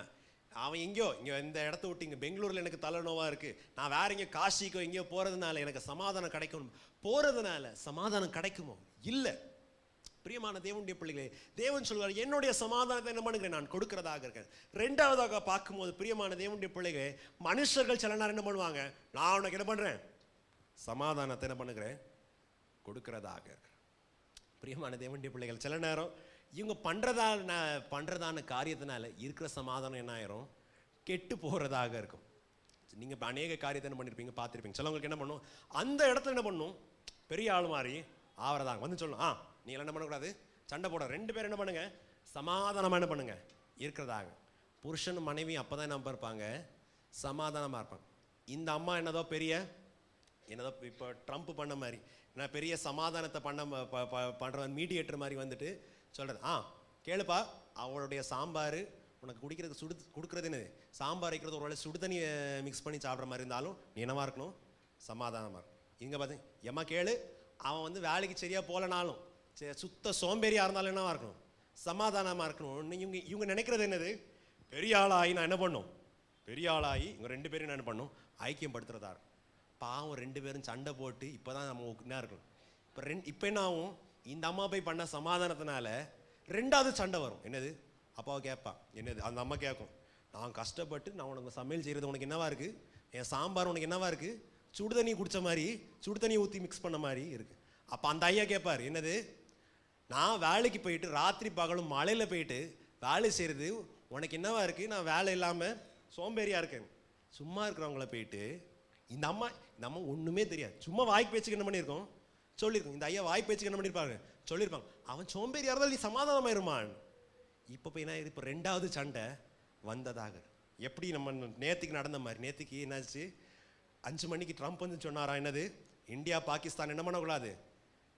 அவன் இங்கே இந்த இடத்த விட்டு இங்கே பெங்களூரில் எனக்கு தலைநோவா இருக்கு, நான் வேற எங்கேயோ காசிக்கோ எங்கேயோ போறதுனால எனக்கு சமாதானம் கிடைக்கும், போறதுனால சமாதானம் கிடைக்குமோ? இல்லை. பிரியமான தேவனுடைய பிள்ளைகளே, தேவன் சொல்வார், என்னுடைய சமாதானத்தை என்ன பண்ணுகிறேன், நான் கொடுக்கிறதாக இருக்கேன். ரெண்டாவதாக பார்க்கும்போது பிரியமான தேவனுடைய பிள்ளைகளே, மனுஷர்கள் சில நேரம் என்ன பண்ணுவாங்க, நான் உனக்கு என்ன பண்றேன், சமாதானத்தை என்ன பண்ணுகிறேன், கொடுக்கிறதாக இருக்கேன். பிரியமான தேவனுடைய பிள்ளைகள், சில நேரம் இவங்க பண்றதான காரியத்தினால இருக்கிற சமாதானம் என்ன ஆயிரும், கெட்டு போறதாக இருக்கும். நீங்க அநேக காரியத்தை என்ன பண்ணிருப்பீங்க, பார்த்துருப்பீங்க. சிலவங்களுக்கு என்ன பண்ணும், அந்த இடத்துல என்ன பண்ணும், பெரிய ஆள் மாதிரி ஆவறதாங்க வந்து சொல்லணும், நீ எல்லாம் என்ன பண்ணக்கூடாது, சண்டை போட, ரெண்டு பேரும் என்ன பண்ணுங்க, சமாதானமா என்ன பண்ணுங்க இருக்கிறதாக. புருஷன் மனைவி அப்பதான் என்ன இருப்பாங்க, சமாதானமா இருப்பாங்க. இந்த அம்மா என்னதோ இப்போ ட்ரம்ப் பண்ண மாதிரி நான் பெரிய சமாதானத்தை பண்றவன் மீடியேட்டர் மாதிரி வந்துட்டு சொல்றது, கேளுப்பா, அவளுடைய சாம்பார் உனக்கு குடிக்கிறதுக்கு கொடுக்குறது என்னது, சாம்பார் வைக்கிறது ஒரு வேளை சுடு தண்ணி மிக்ஸ் பண்ணி சாப்பிட்ற மாதிரி இருந்தாலும் நீ என்னவா இருக்கணும், சமாதானமா இருக்கும். இங்க பார்த்தீங்க, எம்மா கேளு, அவன் வந்து வேலைக்கு சரியா போலனாலும் சுத்த சோம்பேறியா இருந்தாலும் என்னவா இருக்கணும், சமாதானமா இருக்கணும். இவங்க நினைக்கிறது என்னது, பெரிய ஆளாகி நான் என்ன பண்ணும், பெரிய ஆளாகி இவங்க ரெண்டு பேரும் என்ன பண்ணும், ஐக்கியம் படுத்துறதா இருக்கும். பாவம் ரெண்டு பேரும் சண்டை போட்டு இப்போதான் நம்ம என்ன இருக்கணும். இப்போ என்ன ஆகும், இந்த அம்மா போய் பண்ண சமாதானத்தினால ரெண்டாவது சண்டை வரும். என்னது, அப்பாவை கேட்பான், என்னது, அந்த அம்மா கேட்கும், நான் கஷ்டப்பட்டு நான் உனக்கு சமையல் செய்கிறது உனக்கு என்னவா இருக்கு, என் சாம்பார் உனக்கு என்னவா இருக்கு, சுடு தண்ணி குடிச்ச மாதிரி, சுடு தண்ணி ஊற்றி மிக்ஸ் பண்ண மாதிரி இருக்கு. அப்போ அந்த ஐயா கேட்பார், என்னது, நான் வேலைக்கு போயிட்டு ராத்திரி பகலும் மழையில் போயிட்டு வேலை செய்கிறது உனக்கு என்னவா இருக்கு, நான் வேலை இல்லாமல் சோம்பேறியா இருக்கேன். சும்மா இருக்கிறவங்கள போயிட்டு இந்த அம்மா ஒன்றுமே தெரியாது, சும்மா வாய்க்கு பேச்சுக்கு என்ன பண்ணியிருக்கோம், சொல்லியிருக்கோம். இந்த ஐயா வாய் பேச்சுக்கு என்ன பண்ணியிருப்பாங்க, சொல்லியிருப்பாங்க, அவன் சோம்பேறியா இருந்தாலும் நீ சமாதானமாயிருமான். இப்போ போய் என்ன, இப்போ 2வது சண்டை வந்ததாக. எப்படி நம்ம நேற்றுக்கு நடந்த மாதிரி, நேற்றுக்கு என்னாச்சு, 5 மணிக்கு ட்ரம்ப் வந்து சொன்னாரா, என்னது, இந்தியா பாகிஸ்தான் என்ன பண்ணக்கூடாது,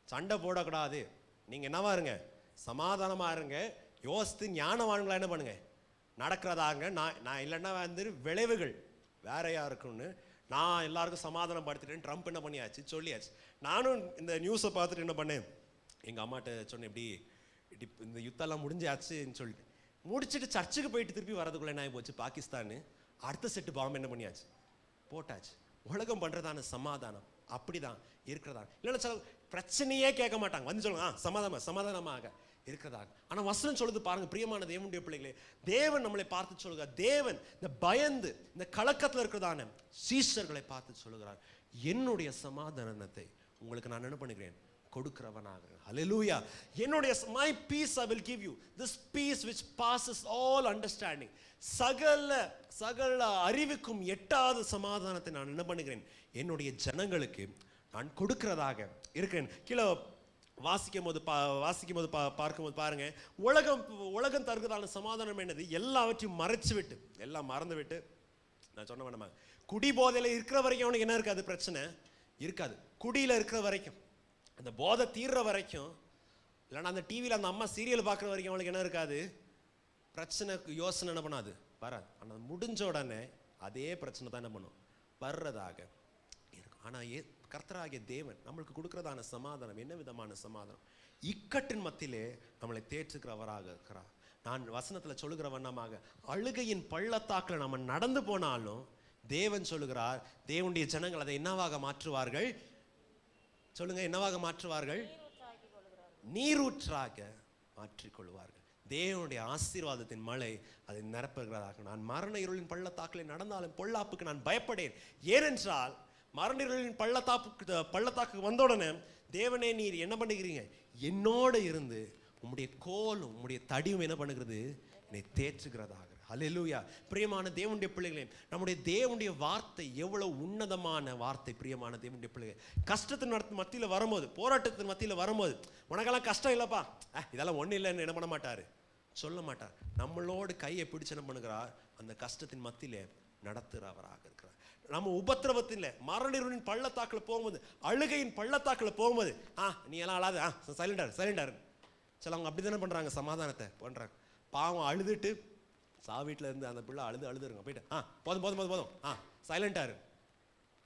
சண்டை போடக்கூடாது, நீங்கள் என்னவா இருங்க, சமாதானமாக இருங்க, யோசித்து ஞானவான்களா என்ன பண்ணுங்க நடக்கிறதாங்க. நான் இல்லைன்னா வந்து விளைவுகள் வேறையா இருக்கும்னு நான் எல்லாருக்கும் சமாதானம் படுத்திட்டேன். ட்ரம்ப் என்ன பண்ணியாச்சு, சொல்லியாச்சு. நானும் இந்த நியூஸை பார்த்துட்டு என்ன பண்ணேன், எங்கள் அம்மாட்ட சொன்னேன், இப்படி இந்த யுத்தம்லாம் முடிஞ்சாச்சுன்னு சொல்லிட்டு முடிச்சுட்டு சர்ச்சுக்கு போயிட்டு திருப்பி வரதுக்குள்ள என்ன ஆகி போச்சு, பாகிஸ்தான் அடுத்த செட்டு பாம்பு என்ன பண்ணியாச்சு, போட்டாச்சு. உலகம் பண்ணுறதான சமாதானம் அப்படிதான் இருக்கிறதா. இல்லைன்னா சில பிரச்சனையே கேட்க மாட்டாங்க, வந்து சொல்லுங்க சமாதானமாக இருக்கிறதாக. ஆனால் வசனம் சொல்லுது பாருங்க, பிரியமான தேவனுடைய பிள்ளைகளே, தேவன் நம்மளை பார்த்து சொல்லுகிறார், தேவன் இந்த பயந்து இந்த கலக்கத்தில் இருக்கிறதான சீஷர்களை பார்த்து சொல்லுகிறார், என்னுடைய சமாதானத்தை உங்களுக்கு நான் என்ன பண்ணுகிறேன், கொடுக்கிறவனாக. ஹல்லேலூயா. என்னுடைய my peace I will give you, this peace which passes all understanding. சகல அறிவுக்கும் எட்டாத சமாதானத்தை நான் என்ன பண்ணுகிறேன், என்னுடைய ஜனங்களுக்கு நான் கொடுக்கிறதாக இருக்கிறேன். கீழே வாசிக்கும் போது பார்க்கும்போது பாருங்க, உலகம் தருகிறதான சமாதானம் என்னது, எல்லாவற்றையும் மறைச்சு விட்டு, எல்லாம் மறந்து விட்டு, நான் சொன்ன வேணாமா, குடி போதையில் இருக்கிற வரைக்கும் அவனுக்கு என்ன இருக்காது, பிரச்சனை இருக்காது. குடியில் இருக்கிற வரைக்கும், அந்த போதை தீர்ற வரைக்கும், இல்லைன்னா அந்த டிவியில் அந்த அம்மா சீரியல் பார்க்குற வரைக்கும் அவனுக்கு என்ன இருக்காது, பிரச்சனை யோசனை என்ன பண்ணாது, வராது. ஆனால் முடிஞ்ச உடனே அதே பிரச்சனை தான் என்ன பண்ணும், வர்றதாக இருக்கும். ஆனால் கர்த்தராகிய தேவன் நம்மளுக்கு கொடுக்கிறதான சமாதானம் என்ன விதமான சமாதானம், இக்கட்டின் மத்தியிலே நம்மளை தேற்றுக்கிறவராக இருக்கிறார். நான் வசனத்தில் சொல்லுகிற வண்ணமாக, அழுகையின் பள்ளத்தாக்கில் நம்ம நடந்து போனாலும் தேவன் சொல்லுகிறார், தேவனுடைய ஜனங்கள் அதை என்னவாக மாற்றுவார்கள், சொல்லுங்க, என்னவாக மாற்றுவார்கள், நீரூற்றாக மாற்றிக்கொள்வார்கள். தேவனுடைய ஆசீர்வாதத்தின் மழை அதை நிரப்புகிறதாக. நான் மரண இருளின் பள்ளத்தாக்கில் நடந்தாலும் பொல்லாப்புக்கு நான் பயப்படேன், ஏனென்றால் மரண இருளின் பள்ளத்தாக்கு வந்த உடனே தேவனே நீர் என்ன பண்ணுகிறீங்க, என்னோடு இருந்து உம்முடைய கோலும் உம்முடைய தடியும் என்ன பண்ணுகிறது, என்னை தேற்றுகிறதாக. ஹல்லேலூயா. பிரியமான தேவனுடைய பிள்ளைகளே, நம்முடைய தேவனுடைய வார்த்தை எவ்வளவு உன்னதமான வார்த்தை. பிரியமான தேவனுடைய பிள்ளைகள், கஷ்டத்தின் மத்தியில் வரும்போது, போராட்டத்தின் மத்தியில் வரும்போது, உனக்கெல்லாம் கஷ்டம் இல்லைப்பா, இதெல்லாம் ஒன்றும் இல்லைன்னு என்ன பண்ண மாட்டார், சொல்ல மாட்டார். நம்மளோடு கையை பிடிச்சு என்ன பண்ணுகிறார், அந்த கஷ்டத்தின் மத்தியிலே நடத்துகிறவராக இருக்கிறார். நம்ம உபத்திரவத்தில் மரண பள்ளத்தாக்கில் போகும்போது, அழுகையின் பள்ளத்தாக்கில் போகும்போது, நீ எல்லாம் அழாது, சைலண்டார் சிலவங்க அப்படி தானே பண்ணுறாங்க, சமாதானத்தை பண்ணுறாங்க. பாவம் அழுதுட்டு வீட்டில் இருந்து அந்த பிள்ளை அழுதுருங்க போயிட்டு, போதும் சைலண்டாரு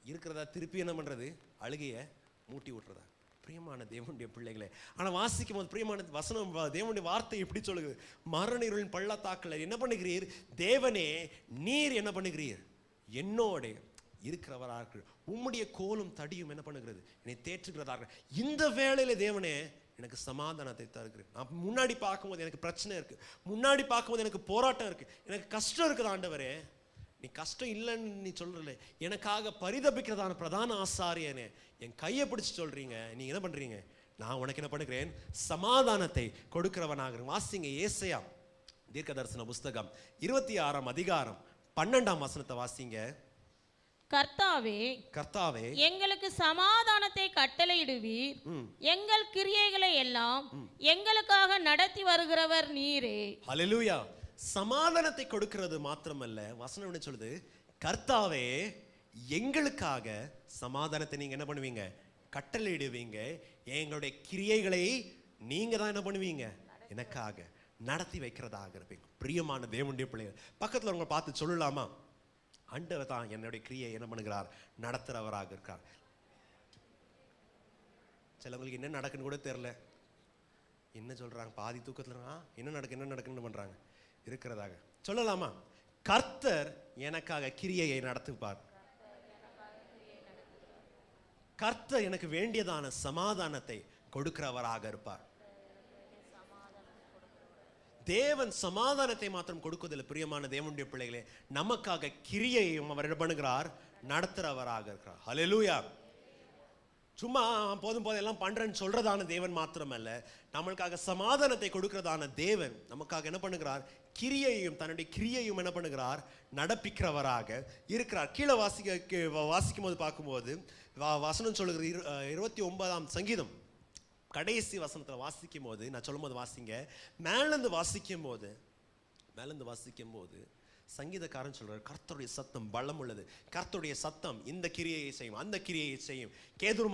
இருக்கிறதா, திருப்பி என்ன பண்ணுறது, அழுகையை மூட்டி விட்டுறதா. பிரியமான தேவனுடைய பிள்ளைகளே, ஆனால் வாசிக்கும் போது பிரியமான வசனம், தேவனுடைய வார்த்தை எப்படி சொல்லுது, மரண இருளின் பள்ளத்தாக்கில் என்ன பண்ணுகிறீர், தேவனே நீர் என்ன பண்ணுகிறீர், என்னோட இருக்கிறவராக, உம்முடைய கோலும் தடியும் என்ன பண்ணுகிறது, என்னை தேற்றுகிறதாக. இந்த வேளையில தேவனே எனக்கு சமாதானத்தை தருகிறேன். நான் முன்னாடி பார்க்கும்போது எனக்கு பிரச்சனை இருக்கு, முன்னாடி பார்க்கும்போது எனக்கு போராட்டம் இருக்கு, எனக்கு கஷ்டம் இருக்குது ஆண்டவரே, நீ கஷ்டம் இல்லைன்னு நீ சொல்றல, எனக்காக பரிதபிக்கிறதான பிரதான ஆசாரியனே என் கையை பிடிச்சு சொல்றீங்க, நீங்க என்ன பண்றீங்க, நான் உனக்கு என்ன பண்ணுகிறேன், சமாதானத்தை கொடுக்கிறவனாக. வாசிங்க ஏசாயா தீர்க்கதரிசன புஸ்தகம் 26ஆம் அதிகாரம் 12ஆம் வசனத்தை வாசிங்க. கர்த்தாவே எங்களுக்கு சமாதானத்தை கட்டளையிடுவீர், எங்கள் கிரியைகளை எல்லாம் எங்களுக்காக நடத்தி வருகிறவர் நீரே. ஹல்லேலூயா. சமாதானத்தை கொடுக்கிறது மாத்திரமல்ல, வசனம் என்ன சொல்லுது, கர்த்தாவே எங்களுக்காக சமாதானத்தை நீங்க என்ன பண்ணுவீங்க, கட்டளையிடுவீங்க, எங்களுடைய கிரியைகளை நீங்க தான் என்ன பண்ணுவீங்க, எனக்காக நடத்தி வைக்கிறதாக இருப்பீங்க. பிரியமான தேவனுடைய பிள்ளைகள், பக்கத்தில் உங்களை பார்த்து சொல்லலாமா, ஆண்டவர் தான் என்னுடைய கிரியை என்ன பண்ணுகிறார், நடத்துறவராக இருக்கார். சிலவங்களுக்கு என்ன நடக்குன்னு கூட தெரியல, என்ன சொல்றாங்க, பாதி தூக்கத்துல என்ன நடக்குன்னு பண்றாங்க இருக்கிறதாக. சொல்லலாமா, கர்த்தர் எனக்காக கிரியையை நடத்துப்பார், கர்த்தர் எனக்கு வேண்டியதான சமாதானத்தை கொடுக்கிறவராக இருப்பார். தேவன் சமாதானத்தை மாத்திரம் கொடுக்குவதில் பிரியமான தேவனுடைய பிள்ளைகளே, நமக்காக கிரியையும் அவர் என்ன பண்ணுகிறார், நடத்துறவராக இருக்கிறார். ஹல்லேலூயா. சும்மா போதும் எல்லாம் பண்றேன்னு சொல்றதான தேவன் மாத்திரமல்ல, நம்மளுக்காக சமாதானத்தை கொடுக்கிறதான தேவன் நமக்காக என்ன பண்ணுகிறார், கிரியையும் தன்னுடைய கிரியையும் என்ன பண்ணுகிறார், நடப்பிக்கிறவராக இருக்கிறார். கீழே வாசிக்கும் போது பார்க்கும்போது வசனம் சொல்லுகிற 29ஆம் சங்கீதம் கடைசி வசனத்தில் வாசிக்கும் போது, நான் சொல்லும் போது வாசிங்க, மேலேருந்து வாசிக்கும் போது சங்கீதக்காரன் சொல்றார், கர்த்தருடைய சத்தம் பலம் உள்ளது, கர்த்தருடைய சத்தம் இந்த கிரியையை செய்யும், அந்த கிரியையை செய்யும், கேதுரு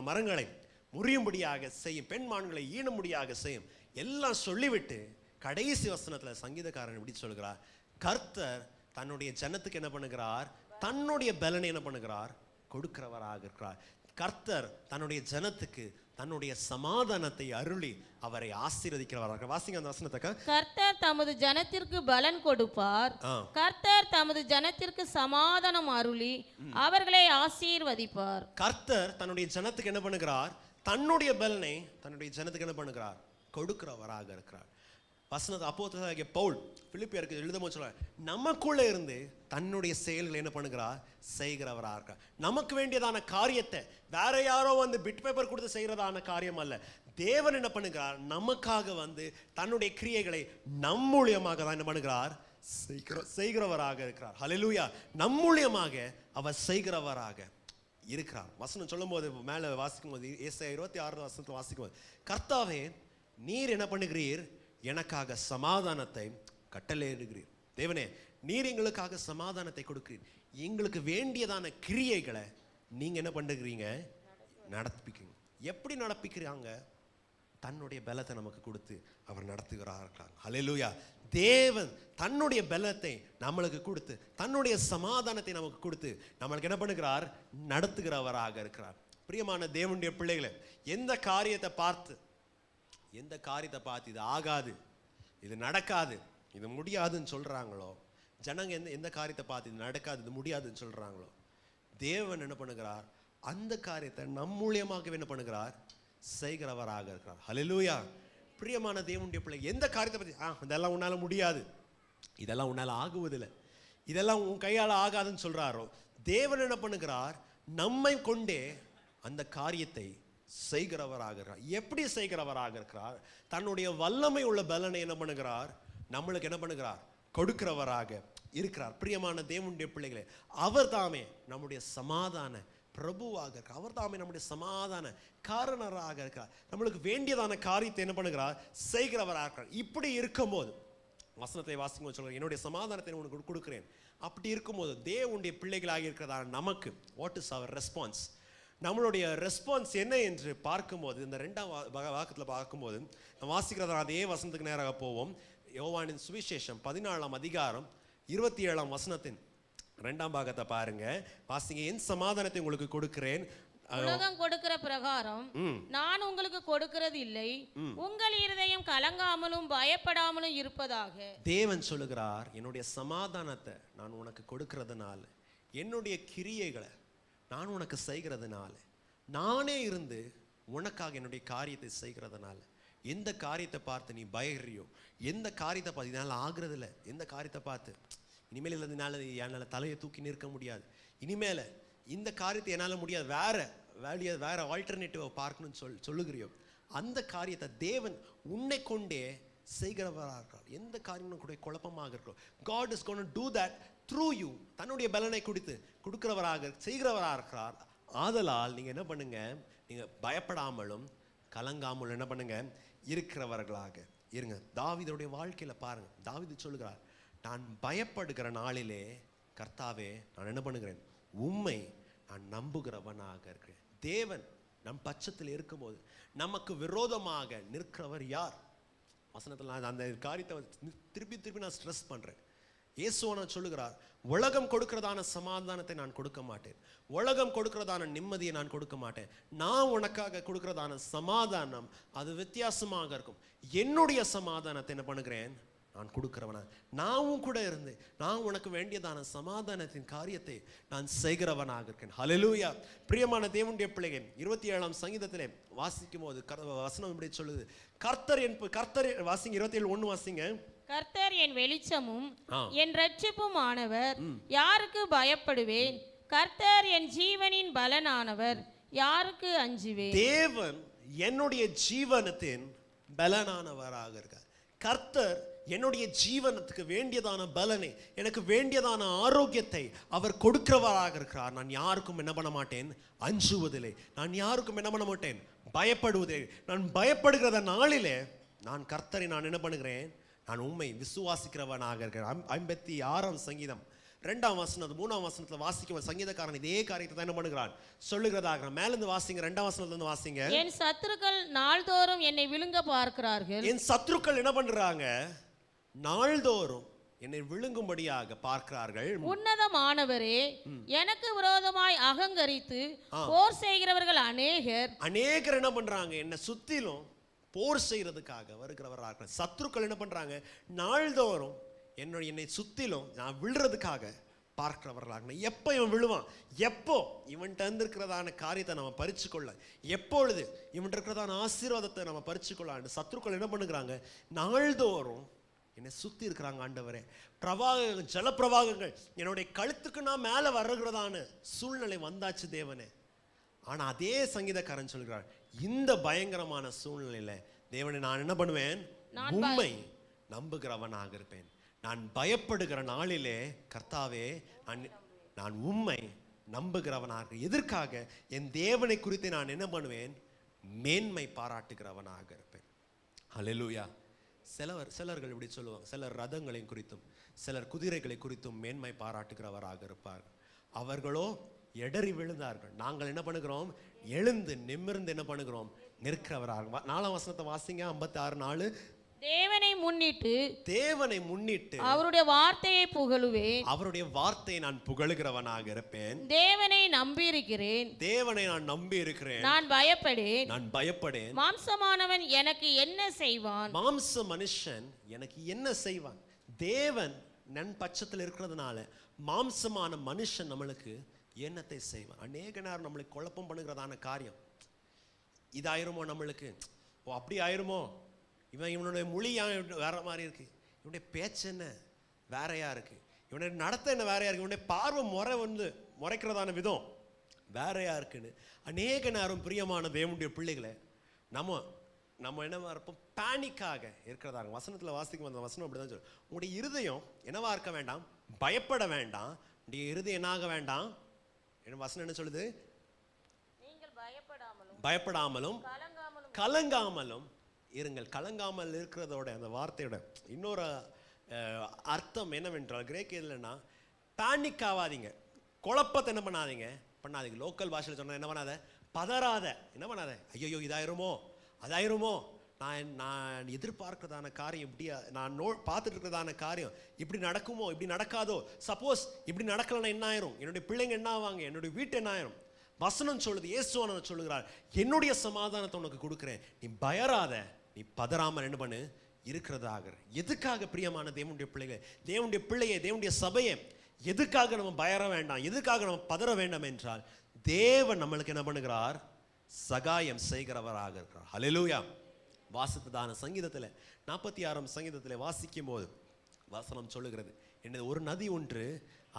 மரங்களை முறியும்படியாக செய்யும், பெண்மான்களை ஈணும்படியாக செய்யும், எல்லாம் சொல்லிவிட்டு கடைசி வசனத்துல சங்கீதக்காரன் இப்படி சொல்கிறார், கர்த்தர் தன்னுடைய ஜனத்துக்கு என்ன பண்ணுகிறார், தன்னுடைய பலனை என்ன பண்ணுகிறார், கொடுக்கிறவராக இருக்கிறார். கர்த்தர் தன்னுடைய ஜனத்துக்கு தன்னுடைய சமாதானத்தை அருளி அவரை ஆசீர்வதிக்கிறவராக. வாசிங்க அந்த வசனத்தை. கர்த்தர் தமது ஜனத்திற்கு பலன் கொடுப்பார், கர்த்தர் தமது ஜனத்திற்கு சமாதானம் அருளி அவர்களை ஆசீர்வதிப்பார். கர்த்தர் தன்னுடைய ஜனத்துக்கு என்ன பண்ணுகிறார், தன்னுடைய பலனை தன்னுடைய ஜனத்துக்கு என்ன பண்ணுகிறார், கொடுக்கிறவராக இருக்கிறார். வசனத்தை அப்போஸ்தலனாகிய பவுல் பிலிப்பியருக்கு எழுதும்போது சொல்றார், நமக்குள்ள இருந்து தன்னுடைய செயல்களை என்ன பண்ணுகிறார், செய்கிறவராக இருக்கிறார். நமக்கு வேண்டியதான காரியத்தை வேற யாரோ பிட் பேப்பர் கொடுத்து செய்யறதான காரியம் அல்ல, தேவன் என்ன பண்ணுகிறார், நமக்காக தன்னுடைய கிரியைகளை நம் மூலியமாக தான் என்ன பண்ணுகிறார், செய்கிறவராக இருக்கிறார். ஹல்லேலூயா. நம் மூலியமாக அவர் செய்கிறவராக இருக்கிறார். வசனம் சொல்லும் போது மேல வாசிக்கும் போது ஏசாயா 26 வசனத்தை வாசிக்கும் போது, கர்த்தாவே நீர் என்ன பண்ணுகிறீர், எனக்காக சமாதானத்தை கட்டளையிடுகிறீர். தேவனே நீர் எங்களுக்காக சமாதானத்தை கொடுக்கிறீர், எங்களுக்கு வேண்டியதான கிரியைகளை நீங்க என்ன பண்ணுகிறீங்க, நடப்பிக்கிறீங்க. எப்படி நடப்பிக்கிறாங்க, தன்னுடைய பலத்தை நமக்கு கொடுத்து அவர் நடத்துகிறார்கள். ஹல்லேலூயா. தேவன் தன்னுடைய பலத்தை நம்மளுக்கு கொடுத்து தன்னுடைய சமாதானத்தை நமக்கு கொடுத்து நம்மளுக்கு என்ன பண்ணுகிறார், நடத்துகிறவராக இருக்கிறார். பிரியமான தேவனுடைய பிள்ளைகளை, எந்த காரியத்தை பார்த்து இது ஆகாது, இது நடக்காது, இது முடியாதுன்னு சொல்றாங்களோ, ஜனங்க எந்த காரியத்தை பார்த்து இது நடக்காது, இது முடியாதுன்னு சொல்றாங்களோ, தேவன் என்ன பண்ணுகிறார், அந்த காரியத்தை நம் மூலியமாக என்ன பண்ணுகிறார், செய்கிறவராக இருக்கிறார். ஹல்லேலூயா. பிரியமான தேவனுடைய பிள்ளை, எந்த காரியத்தை பற்றி இதெல்லாம் உன்னால முடியாது, இதெல்லாம் உன்னால ஆகுவதில்லை, இதெல்லாம் உன் கையால் ஆகாதுன்னு சொல்றாரோ, தேவன் என்ன பண்ணுகிறார், நம்மை கொண்டே அந்த காரியத்தை செய்கிறவராக இருக்கிறார். எப்படி செய்கிறவராக இருக்கிறார், தன்னுடைய வல்லமை உள்ள பலனை என்ன பண்ணுகிறார், நம்மளுக்கு என்ன பண்ணுகிறார், கொடுக்கிறவராக இருக்கிறார். பிரியமான தேவனுடைய பிள்ளைகளே, அவர் தாமே நம்முடைய சமாதான பிரபுவாக இருக்கிறார், அவர் தாமே நம்முடைய சமாதான காரணராக இருக்கிறார், நம்மளுக்கு வேண்டியதான காரியத்தை என்ன பண்ணுகிறார், செய்கிறவராக இருக்கிறார். இப்படி இருக்கும்போது வசனத்தை வாசிக்கும் சொல்கிறேன், என்னுடைய சமாதானத்தை உனக்கு கொடுக்கிறேன். அப்படி இருக்கும்போது தேவனுடைய பிள்ளைகளாக இருக்கிறதா நமக்கு வாட் இஸ் அவர் ரெஸ்பான்ஸ், நம்மளுடைய ரெஸ்பான்ஸ் என்ன என்று பார்க்கும்போது, இந்த 2ஆம் வாக்கத்தில் பார்க்கும்போது வாசிக்கிறதா அதே வசனத்துக்கு நேராக போவோம். யோவானின் சுவிசேஷம் 14ஆம் அதிகாரம் 27ஆம் வசனத்தின் 2ஆம் பாகத்தை பாருங்க, வாசிங்க. என் சமாதானத்தை உங்களுக்கு கொடுக்கிறேன், உலகம் கொடுக்கிற பிரகாரம் நான் உங்களுக்கு கொடுக்கிறது இல்லை, உங்கள் இருதயம் கலங்காமலும் பயப்படாமலும் இருப்பதாக. தேவன் சொல்லுகிறார், என்னுடைய சமாதானத்தை நான் உனக்கு கொடுக்கிறதுனால, என்னுடைய கிரியைகளை நான் உனக்கு செய்கிறதுனால, நானே இருந்து உனக்காக என்னுடைய காரியத்தை செய்கிறதுனால, எந்த காரியத்தை பார்த்து நீ பயறியோ, எந்த காரியத்தை பார்த்து இதனால் ஆகுறதில்ல, எந்த காரியத்தை பார்த்து இனிமேல் இல்லதுனால என்னால் தலையை தூக்கி நிற்க முடியாது, இனிமேல் இந்த காரியத்தை என்னால் முடியாது, வேற ஆல்டர்னேட்டிவை பார்க்கணும்னு சொல்லுகிறியோ, அந்த காரியத்தை தேவன் உன்னை கொண்டே செய்கிறவராக இருக்கிறார். எந்த காரியம் கூட குழப்பமாக இருக்கிறோம், God is going to do that through you. தன்னுடைய பலனை கொடுக்கிறவராக செய்கிறவராக இருக்கிறார். ஆதலால் நீங்க என்ன பண்ணுங்க, நீங்க பயப்படாமலும் கலங்காமலும் என்ன பண்ணுங்க, இருக்கிறவர்களாக இருங்க. தாவீதுடைய வாழ்க்கையில பாருங்க, தாவீது சொல்லுகிறார், நான் பயப்படுகிற நாளிலே கர்த்தாவே நான் என்ன பண்ணுகிறேன், உம்மை நான் நம்புகிறவனாக இருக்கிறேன். தேவன் நம் பட்சத்தில் இருக்கும்போது நமக்கு விரோதமாக நிற்கிறவர் யார்? வசனத்தில் நான் அந்த காரியத்தை திருப்பி நான் ஸ்ட்ரெஸ் பண்றேன். இயேசுவான சொல்லுகிறார், உலகம் கொடுக்கிறதான சமாதானத்தை நான் கொடுக்க மாட்டேன், உலகம் கொடுக்கிறதான நிம்மதியை நான் கொடுக்க மாட்டேன், நான் உனக்காக கொடுக்கிறதான சமாதானம் அது வித்தியாசமாக இருக்கும். என்னுடைய சமாதானத்தை என்ன பண்ணுகிறேன், நான் கொடுக்கிறவனா, நான் கூட இருந்து நான் உனக்கு வேண்டியதான சமாதானத்தின் காரியத்தை நான் செய்கிறவனாக இருக்கேன். ஹல்லேலூயா. பிரியமான தேவனுடைய பிள்ளைகள், 27ஆம் சங்கீதத்திலே வாசிக்கும் போது வசனம் இப்படி சொல்லுது, கர்த்தர் வாசிங்க, 27:1 வாசிங்க. கர்த்தர் என் வெளிச்சமும் என் இரட்சிப்பும் ஆனவர், யாருக்கு பயப்படுவேன்? கர்த்தர் என் ஜீவனின் பலனானவர், யாருக்கு அஞ்சுவேன்? தேவன் என்னுடைய ஜீவனத்தின் பலனானவராக இருக்கார். கர்த்தர் என்னுடைய ஜீவனத்துக்கு வேண்டியதான பலனை, எனக்கு வேண்டியதான ஆரோக்கியத்தை அவர் கொடுக்கிறவராக இருக்கிறார். நான் யாருக்கும் என்ன பண்ண மாட்டேன்? அஞ்சுவதில்லை. நான் யாருக்கும் என்ன பண்ண மாட்டேன்? பயப்படுவதில்லை. நான் பயப்படுகிற நாளிலே நான் கர்த்தரை நான் என்ன பண்ணுகிறேன்? நான் உண்மை விசுவாசிக்கிறவனாக இருக்கிறேன். 56ஆம் சங்கீதம் 2ஆம் வசனம் 3ஆம் வசனத்துல வாசிக்க சங்கீதக்காரன் இதே காரியத்தை தான் என்ன பண்ணுகிறான்? சொல்லுகிறதாக. மேலிருந்து வாசிங்க, 2ஆம் வசனத்துல இருந்து வாசிங்க. என் சத்துருக்கள் நாள்தோறும் என்னை விழுங்க பார்க்கிறார்கள். என் சத்துருக்கள் என்ன பண்றாங்க? நாள்தோறும் என்னை விழுங்கும்படியாக பார்க்கிறார்கள். உன்னதமானவரே, எனக்கு விரோதமாய் அகங்கரித்து போர் செய்கிறவர்கள் அநேகர் என்ன பண்றாங்க? என்ன சுத்திலும் போர் செய்யறதுக்காக வருகிறவர்கள். சத்துருக்கள் என்ன பண்றாங்க? நாள்தோறும் என்னை சுத்திலும் நான் விழுறதுக்காக பார்க்கிறவர்களாக. எப்போ இவன் விழுவான்? எப்போ இவன்கிட்ட இருக்கிறதான காரியத்தை நம்ம பறிச்சு கொள்ள, எப்பொழுது இவன்கிட்ட இருக்கிறதான ஆசீர்வாதத்தை நம்ம பறிச்சு கொள்ள சத்துருக்கள் என்ன பண்ணுகிறாங்க? நாள்தோறும் என்னை சுத்தி இருக்கிறாங்க. ஆண்டவரே, பிரவாகங்கள், ஜலப்பிரவாகங்கள் என்னுடைய கழுத்துக்கு நான் மேலே வருகிறதான சூழ்நிலை வந்தாச்சு தேவனே. ஆனா அதே சங்கீதக்காரன் சொல்கிறார், இந்த பயங்கரமான சூழ்நிலையில தேவனை நான் என்ன பண்ணுவேன்? உண்மை நம்புகிறவனாக இருப்பேன். நான் பயப்படுகிற நாளிலே கர்த்தாவே நான் உண்மை நம்புகிறவனாக. எதற்காக? என் தேவனை குறித்து நான் என்ன பண்ணுவேன்? மேன்மை பாராட்டுகிறவனாக இருப்பேன். ஹல்லேலூயா. சிலர்கள் இப்படி சொல்லுவாங்க. சிலர் ரதங்களை குறித்தும் சிலர் குதிரைகளை குறித்தும் மேன்மை பாராட்டுகிறவராக இருப்பார்கள். அவர்களோ எடறி விழுந்தார்கள். நாங்கள் என்ன பண்ணுகிறோம்? எழுந்து நிமிர்ந்து என்ன பண்ணுகிறோம்? நிற்கிறவராக. 4ஆம் வசனத்தை வாசிங்க. 56:4. தேவனை முன்னிட்டு அவருடைய வார்த்தையை புகழுவேன். அவருடைய வார்த்தையை நான் புகழுகிறவனாக இருப்பேன். தேவனை நம்பி இருக்கிறேன். நான் பயப்படேன். மாம்சமானவன் எனக்கு என்ன செய்வான்? மாம்ச மனுஷன் எனக்கு என்ன செய்வான்? தேவன் நன் பட்சத்தில் இருக்கிறதுனால மாம்சமான மனுஷன் நம்மளுக்கு என்னத்தை செய்வான்? அநேக நேரம் நம்மளுக்கு குழப்பம் பண்ணுகிறதான காரியம் இதாயிருமோ, நம்மளுக்கு ஓ அப்படி ஆயிருமோ, இவனுடைய மொழி வேற மாதிரி இருக்கு, இவனுடைய பேச்சு என்ன வேறையா இருக்கு, இவனுடைய நடத்த என்ன வேறையா இருக்கு, இவனுடைய பார்வை முறைக்கிறதான விதம் வேறையா இருக்குன்னு அநேக நேரம் பிரியமான தேவனுடைய பிள்ளைகளை நம்ம என்னவா இருப்போம்? பேனிக்காக இருக்கிறதாங்க. வசனத்தில் வாசிக்கும் அந்த வசனம் அப்படிதான் சொல்லும். உங்களுடைய இருதயம் என்னவா இருக்க வேண்டாம்? பயப்பட வேண்டாம். உங்களுடைய இருதயம் என்னாக வேண்டாம்? என்ன வசனம் என்ன சொல்லுது? பயப்படாமலும் கலங்காமலும் இருங்கள். கலங்காமல் இருக்கிறதோட அந்த வார்த்தையோட இன்னொரு அர்த்தம் என்னவென்றால், கிரேக்க இல்லைன்னா பேனிக் ஆகாதீங்க, குழப்பத்தை என்ன பண்ணாதீங்க. லோக்கல் பாஷையில் சொன்னால் என்ன பண்ணாத? பதறாத. என்ன பண்ணாத? ஐயோ இதாயிருமோ அதாயிருமோ, நான் எதிர்பார்க்கிறதான காரியம் இப்படி, நான் பார்த்துட்டு இருக்கிறதான காரியம் இப்படி நடக்குமோ, இப்படி நடக்காதோ, சப்போஸ் இப்படி நடக்கலன்னா என்ன ஆயிரும்? என்னுடைய பிள்ளைங்க என்ன ஆவாங்க? என்னுடைய வீட்டு என்ன ஆயிரும்? வசனம் சொல்லுது, இயேசுவானவர் சொல்லுகிறார், என்னுடைய சமாதானத்தை உனக்கு கொடுக்குறேன், நீ பயராத, நீ பதறாமல் என்ன பண்ணு இருக்கிறதாக. எதுக்காக பிரியமான தேவனுடைய பிள்ளைகள், தேவனுடைய பிள்ளையை, தேவனுடைய சபையை எதுக்காக நம்ம பயர வேண்டாம், எதுக்காக நம்ம பதற வேண்டாம் என்றால், தேவன் நம்மளுக்கு என்ன பண்ணுகிறார்? சகாயம் செய்கிறவராக இருக்கிறார். ஹல்லேலூயா. வாசித்ததான சங்கீதத்தில் 46ஆம் சங்கீதத்தில் வாசிக்கும் போது வசனம் சொல்லுகிறது, என்னது ஒரு நதி ஒன்று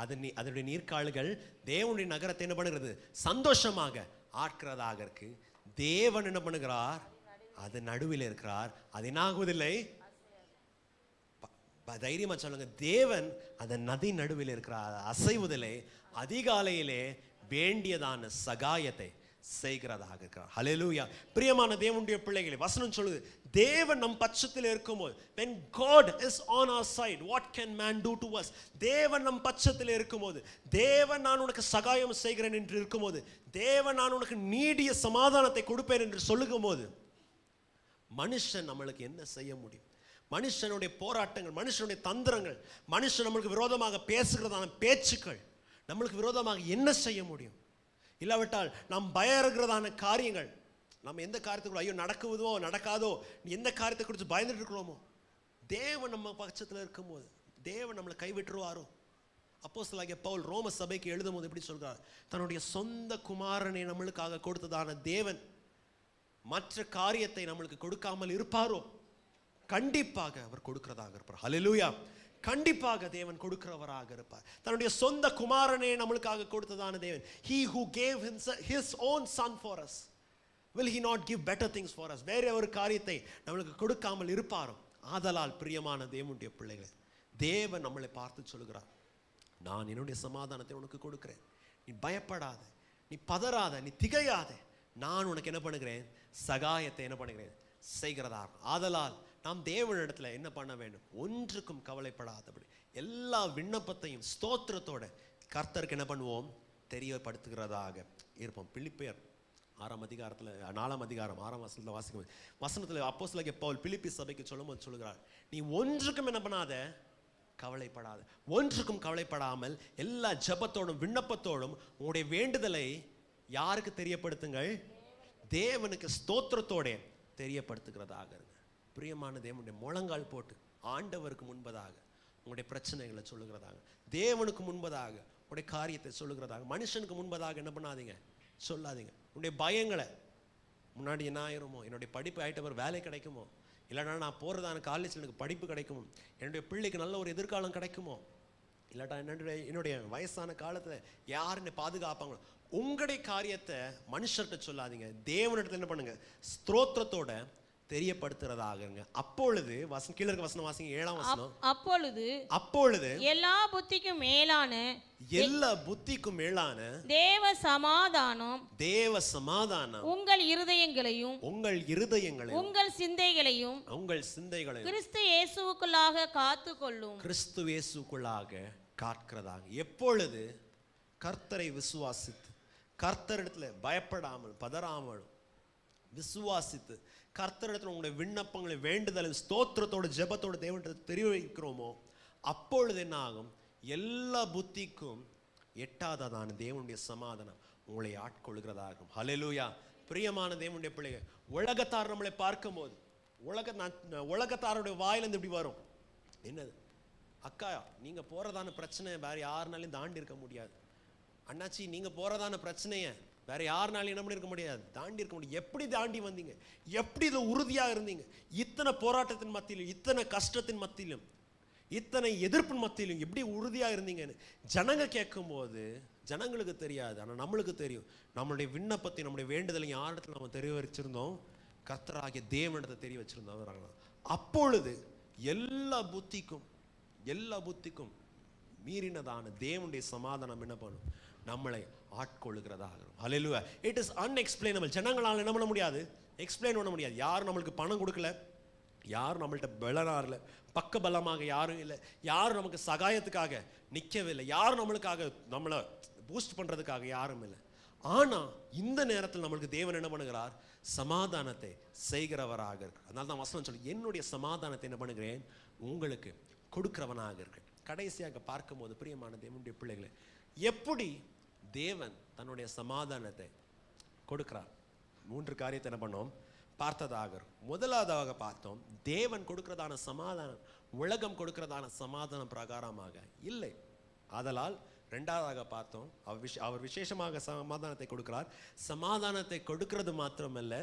அதனுடைய நீர்க்கால்கள் தேவனுடைய நகரத்தை என்ன பண்ணுகிறது? சந்தோஷமாக ஆட்கிறதாக இருக்கு. தேவன் என்ன பண்ணுகிறார்? அது நடுவில் இருக்கிறார், அது என்ன ஆகுவதில்லை. தைரியமா சொல்லுங்க, தேவன் அந்த நதி நடுவில் இருக்கிறார், அசைவதில்லை. அதிகாலையிலே வேண்டியதான சகாயத்தை செய்கிறதாக இருக்கிறார். ஹல்லேலூயா. பிரியமான தேவனுடைய பிள்ளைகளே, வசனம் சொல்லுது, தேவன் நம் பட்சத்தில் இருக்கும்போது, when God is on our side, what can man do to us? தேவன் நம் பட்சத்தில் இருக்கும்போது, தேவன் நான் உனக்கு சகாயம் செய்கிறேன் என்று இருக்கும்போது, தேவன் நான் உனக்கு நீடிய சமாதானத்தை கொடுப்பேன் என்று சொல்லும் போது, மனுஷன் நம்மளுக்கு என்ன செய்ய முடியும்? மனுஷனுடைய போராட்டங்கள், மனுஷனுடைய தந்திரங்கள், மனுஷன் நம்மளுக்கு விரோதமாக பேசுகிறதான பேச்சுக்கள் நம்மளுக்கு விரோதமாக என்ன செய்ய முடியும்? இல்லாவிட்டால் நாம் பயப்படுகிறதான காரியங்கள், நம்ம எந்த காரியத்துக்குள்ள ஐயோ நடக்குவதோ நடக்காதோ எந்த காரியத்தை குறித்து பயந்துட்டு இருக்கிறோமோ, தேவன் நம்ம பட்சத்தில் இருக்கும்போது தேவன் நம்மளை கைவிட்டுருவாரோ? அப்போஸ்தலனாகிய பவுல் ரோம சபைக்கு எழுதும் போது எப்படி சொல்றார்? தன்னுடைய சொந்த குமாரனை நம்மளுக்காக கொடுத்ததான தேவன் மற்ற காரியத்தை நம்மளுக்கு கொடுக்காமல் இருப்பாரோ? கண்டிப்பாக அவர் கொடுக்கிறதாக இருப்பார். ஹல்லேலூயா. கண்டிப்பாக தேவன் கொடுக்கிறவராக இருப்பார். தன்னுடைய சொந்த குமாரனே நம்மளுக்காக கொடுத்ததான தேவன், he who gave his own son for us, will he not give better things for us? வேற ஒரு காரியத்தை நம்மளுக்கு கொடுக்காமல் இருப்பாரோ? ஆதலால் பிரியமான தேவனுடைய பிள்ளைகள், தேவன் நம்மளை பார்த்து சொல்கிறார், நான் என்னுடைய சமாதானத்தை உனக்கு கொடுக்கிறேன், நீ பயப்படாத, நீ பதறாத, நீ திகையாத, நான் உனக்கு என்ன பண்ணுகிறேன், சகாயத்தை என்ன பண்ணுகிறேன், செய்கிறதா. ஆதலால் நாம் தேவனிடத்துல என்ன பண்ண வேண்டும், ஒன்றுக்கும் கவலைப்படாதபடி எல்லா விண்ணப்பத்தையும் ஸ்தோத்திரத்தோட கர்த்தருக்கு என்ன பண்ணுவோம், தெரியப்படுத்துகிறதாக இருப்போம். பிலிப்பியர் 6 அதிகாரத்தில் 4 அதிகாரம் 6 வசனத்தில் வாசிக்கும் வசனத்தில் அப்போஸ்தலனாகிய பவுல் பிலிப்பி சபைக்கு சொல்லும்போது சொல்லுகிறார், நீ ஒன்றுக்கும் என்ன பண்ணாத, கவலைப்படாத. ஒன்றுக்கும் கவலைப்படாமல் எல்லா ஜெபத்தோடும் விண்ணப்பத்தோடும் உங்களுடைய வேண்டுதலை யாருக்கு தெரியப்படுத்துங்கள், தேவனுக்கு ஸ்தோத்திரத்தோட தெரியப்படுத்துகிறதாக இருங்க. பிரியமான தேவனுடைய முழங்கால் போட்டு ஆண்டவருக்கு முன்பதாக உங்களுடைய பிரச்சனைகளை சொல்லுகிறதாக, தேவனுக்கு முன்பதாக உங்களுடைய காரியத்தை சொல்லுகிறதாக, மனுஷனுக்கு முன்பதாக என்ன பண்ணாதீங்க, சொல்லாதீங்க. உங்களுடைய பயங்களை, முன்னாடி என்ன ஆயிருமோ, என்னுடைய படிப்பு ஆகிட்டவர் வேலை கிடைக்குமோ, இல்லைனா நான் போகிறதான காலேஜில் எனக்கு படிப்பு கிடைக்குமோ, என்னுடைய பிள்ளைக்கு நல்ல ஒரு எதிர்காலம் கிடைக்குமோ, இல்லாட்டா என்னுடைய வயசான காலத்தில் யார் என்னை பாதுகாப்பாங்களோ, உங்களுடைய காரியத்தை மனுஷர்கிட்ட சொல்லாதீங்க, தேவனிடத்தில் என்ன பண்ணுங்க, ஸ்தோத்திரத்தோட தெரியப்படுத்துறதாகங்க. அப்பொழுது கீழே இருக்க வசனம் வாசிங்க, 7ஆம் வசனம். அப்பொழுது எல்லா புத்திக்கும் மேலான தேவ சமாதானம் உங்கள் இருதயங்களையும் உங்கள் சிந்தைகளையும் கிறிஸ்து இயேசுவுக்குள்ளாக காத்துக்கொள்ளும். கிறிஸ்து இயேசுவுக்குள்ளாக காக்கிறதாக. எப்பொழுது கர்த்தரை விசுவாசித்து, கர்த்தரிடத்துல பயப்படாமல் பதறாமல் விசுவாசித்து, கர்த்தரிடத்தில் உங்களுடைய விண்ணப்பங்களை வேண்டுதல் ஸ்தோத்திரத்தோடு ஜெபத்தோடு தேவனிடத்தில் தெரிவிக்கிறோமோ, அப்பொழுது என்ன ஆகும், எல்லா புத்திக்கும் எட்டாததான தேவனுடைய சமாதானம் உங்களை ஆட்கொள்கிறதாகும். ஹல்லேலூயா. பிரியமான தேவனுடைய பிள்ளைகள், உலகத்தார் நம்மளை பார்க்கும் போது உலகத்தாருடைய வாயிலிருந்து இப்படி வரும், என்னது அக்கா நீங்க போறதான பிரச்சனை வேற யாருனாலையும் தாண்டி இருக்க முடியாது, அண்ணாச்சி நீங்க போறதான பிரச்சனைய வேற யாருனாலும் என்ன பண்ணிருக்க முடியாது, தாண்டி இருக்க முடியும். எப்படி தாண்டி வந்தீங்க, எப்படி இதுல உறுதியா இருந்தீங்க, இத்தனை போராட்டத்தின் மத்தியிலும், இத்தனை கஷ்டத்தின் மத்தியிலும், இத்தனை எதிர்ப்பின் மத்தியிலும் எப்படி உறுதியா இருந்தீங்கன்னு ஜனங்க கேட்கும் போது ஜனங்களுக்கு தெரியாது, ஆனா நம்மளுக்கு தெரியும். நம்மளுடைய விண்ணப்பத்தை, நம்முடைய வேண்டுதலை யாரிடத்துல நம்ம தெரிய வச்சிருந்தோம், கர்த்தராகிய தேவனிடத்தை தெரிய வச்சிருந்தோம். அப்பொழுது எல்லா புத்திக்கும் மீறினதான தேவனுடைய சமாதானம் என்ன பண்ணும், நம்மளை ஆட்கொள்ளுகிறதாக. ஹல்லேலூயா. It is unexplainable. ஜனங்களால் என்ன பண்ண முடியாது, எக்ஸ்பிளைன் பண்ண முடியாது. யாரும் நம்மளுக்கு பணம் கொடுக்கல, யாரும் நம்மள்ட்ட பலனாரில் பக்க பலமாக யாரும் இல்லை, யாரும் நமக்கு சகாயத்துக்காக நிற்கவில்லை, யாரும் நம்மளுக்காக நம்மளை பூஸ்ட் பண்ணுறதுக்காக யாரும் இல்லை. ஆனால் இந்த நேரத்தில் நம்மளுக்கு தேவன் என்ன பண்ணுகிறார், சமாதானத்தை செய்கிறவராக இருக்கு. அதனால தான் வசனம் சொல்லி, என்னுடைய சமாதானத்தை என்ன பண்ணுகிறேன், உங்களுக்கு கொடுக்கிறவனாக இருக்கு. கடைசியாக பார்க்கும்போது பிரியமான தேவனுடைய பிள்ளைகளை, எப்படி தேவன் தன்னுடைய சமாதானத்தை கொடுக்கிறார், 3 காரியத்தை என்ன பண்ணோம், பார்த்ததாக. முதலாவதாக பார்த்தோம், தேவன் கொடுக்கிறதான சமாதானம் உலகம் கொடுக்கிறதான சமாதானம் பிரகாரமாக இல்லை. ஆதலால் 2ஆவதாக பார்த்தோம், அவர் விசேஷமாக சமாதானத்தை கொடுக்கிறார். சமாதானத்தை கொடுக்கிறது மாத்திரமல்ல,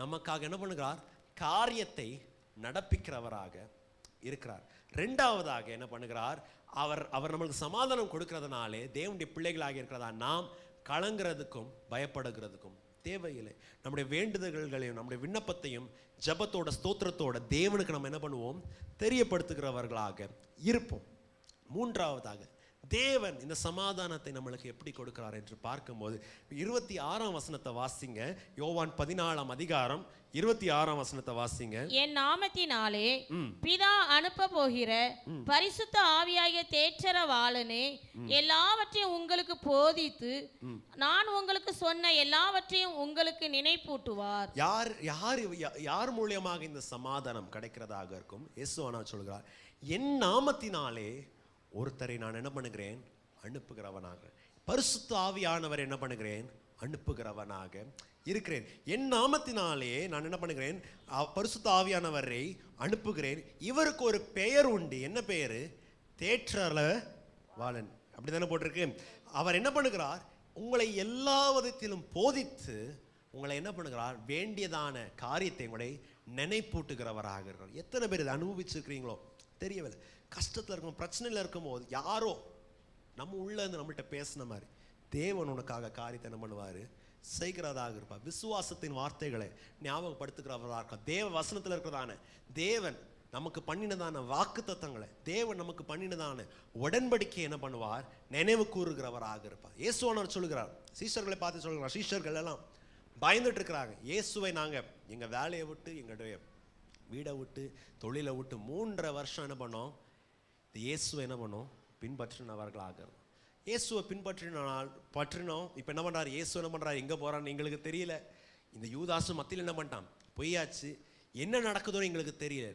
நமக்காக என்ன பண்ணுகிறார், காரியத்தை நடப்பிக்கிறவராக இருக்கிறார். 2ஆவதாக என்ன பண்ணுகிறார், அவர் நம்மளுக்கு சமாதானம் கொடுக்கிறதுனாலே தேவனுடைய பிள்ளைகளாக இருக்கிறதா நாம் கலங்கிறதுக்கும் பயப்படுகிறதுக்கும் தேவையில்லை. நம்முடைய வேண்டுதல்களையும் நம்முடைய விண்ணப்பத்தையும் ஜபத்தோட ஸ்தோத்திரத்தோட தேவனுக்கு நம்ம என்ன பண்ணுவோம், தெரியப்படுத்துகிறவர்களாக இருப்போம். 3ஆவதாக தேவன் இந்த சமாதானத்தை நம்மளுக்கு எப்படி கொடுக்கிறார் என்று பார்க்கும்போது 26ஆம் வசனத்தை வாசிங்க. யோவான் 14ஆம் அதிகாரம் 26ஆம் வசனத்தை வாசிங்க. என் நாமத்தினாலே பிதா அனுப்ப போகிற பரிசுத்த ஆவியாகிய தேற்றரவாளனே எல்லாவற்றையும் உங்களுக்கு போதித்து நான் உங்களுக்கு சொன்ன எல்லாவற்றையும் உங்களுக்கு நினைப்பூட்டுவார். யார் மூலியமாக இந்த சமாதானம் கிடைக்கிறதாக இருக்கும்? இயேசுவானா சொல்கிறார், என் நாமத்தினாலே ஒருத்தரை நான் என்ன பண்ணுகிறேன், அனுப்புகிறவனாக. பரிசுத்த ஆவியானவர் என்ன பண்ணுகிறேன், அனுப்புகிறவனாக இருக்கிறேன். என் நாமத்தினாலே நான் என்ன பண்ணுகிறேன், பரிசுத்த ஆவியானவரை அனுப்புகிறேன். இவருக்கு ஒரு பெயர் உண்டு. என்ன பெயர்? தேற்றரவாளன். அப்படி தானே போட்டிருக்கு. அவர் என்ன பண்ணுகிறார், உங்களை எல்லா விதத்திலும் போதித்து உங்களை என்ன பண்ணுகிறார், வேண்டியதான காரியத்தை உங்களை நினைப்பூட்டுகிறவராக இருக்கிறார். எத்தனை பேர் இதை அனுபவிச்சிருக்கிறீங்களோ தெரியவில்லை. கஷ்டத்தில் இருக்கும், பிரச்சனையில் இருக்கும் போது யாரோ நம்ம உள்ள இருந்து நம்மள்கிட்ட பேசின மாதிரி தேவன் உனக்காக காரியத்தை என்ன பண்ணுவார், செய்கிறதாக இருப்பார். விசுவாசத்தின் வார்த்தைகளை ஞாபகப்படுத்துகிறவராக இருக்கார். தேவ வசனத்தில் இருக்கிறதான தேவன் நமக்கு பண்ணினதான வாக்கு தத்தங்களை, தேவன் நமக்கு பண்ணினதான உடன்படிக்கை என்ன பண்ணுவார், நினைவு கூறுகிறவராக இருப்பார். இயேசுவானவர் சொல்லுகிறார், சீஷர்களை பார்த்து சொல்லுகிறார், சீஷர்கள் எல்லாம் பயந்துட்டு இருக்கிறாங்க. இயேசுவை நாங்கள் எங்கள் வேலையை விட்டு, எங்களுடைய வீடை விட்டு, தொழிலை விட்டு 3.5 வருஷம் என்ன பண்ணோம், இந்த இயேசுவை என்ன பண்ணோம், பின்பற்றினவர்களாக. இயேசுவை பற்றினோம். இப்போ என்ன பண்ணுறாரு, இயேசு என்ன பண்ணுறாரு, எங்கே போகிறான்னு எங்களுக்கு தெரியல. இந்த யூதாசு மத்தியில் என்ன பண்ணிட்டான், பொய்யாச்சு. என்ன நடக்குதோ எங்களுக்கு தெரியல.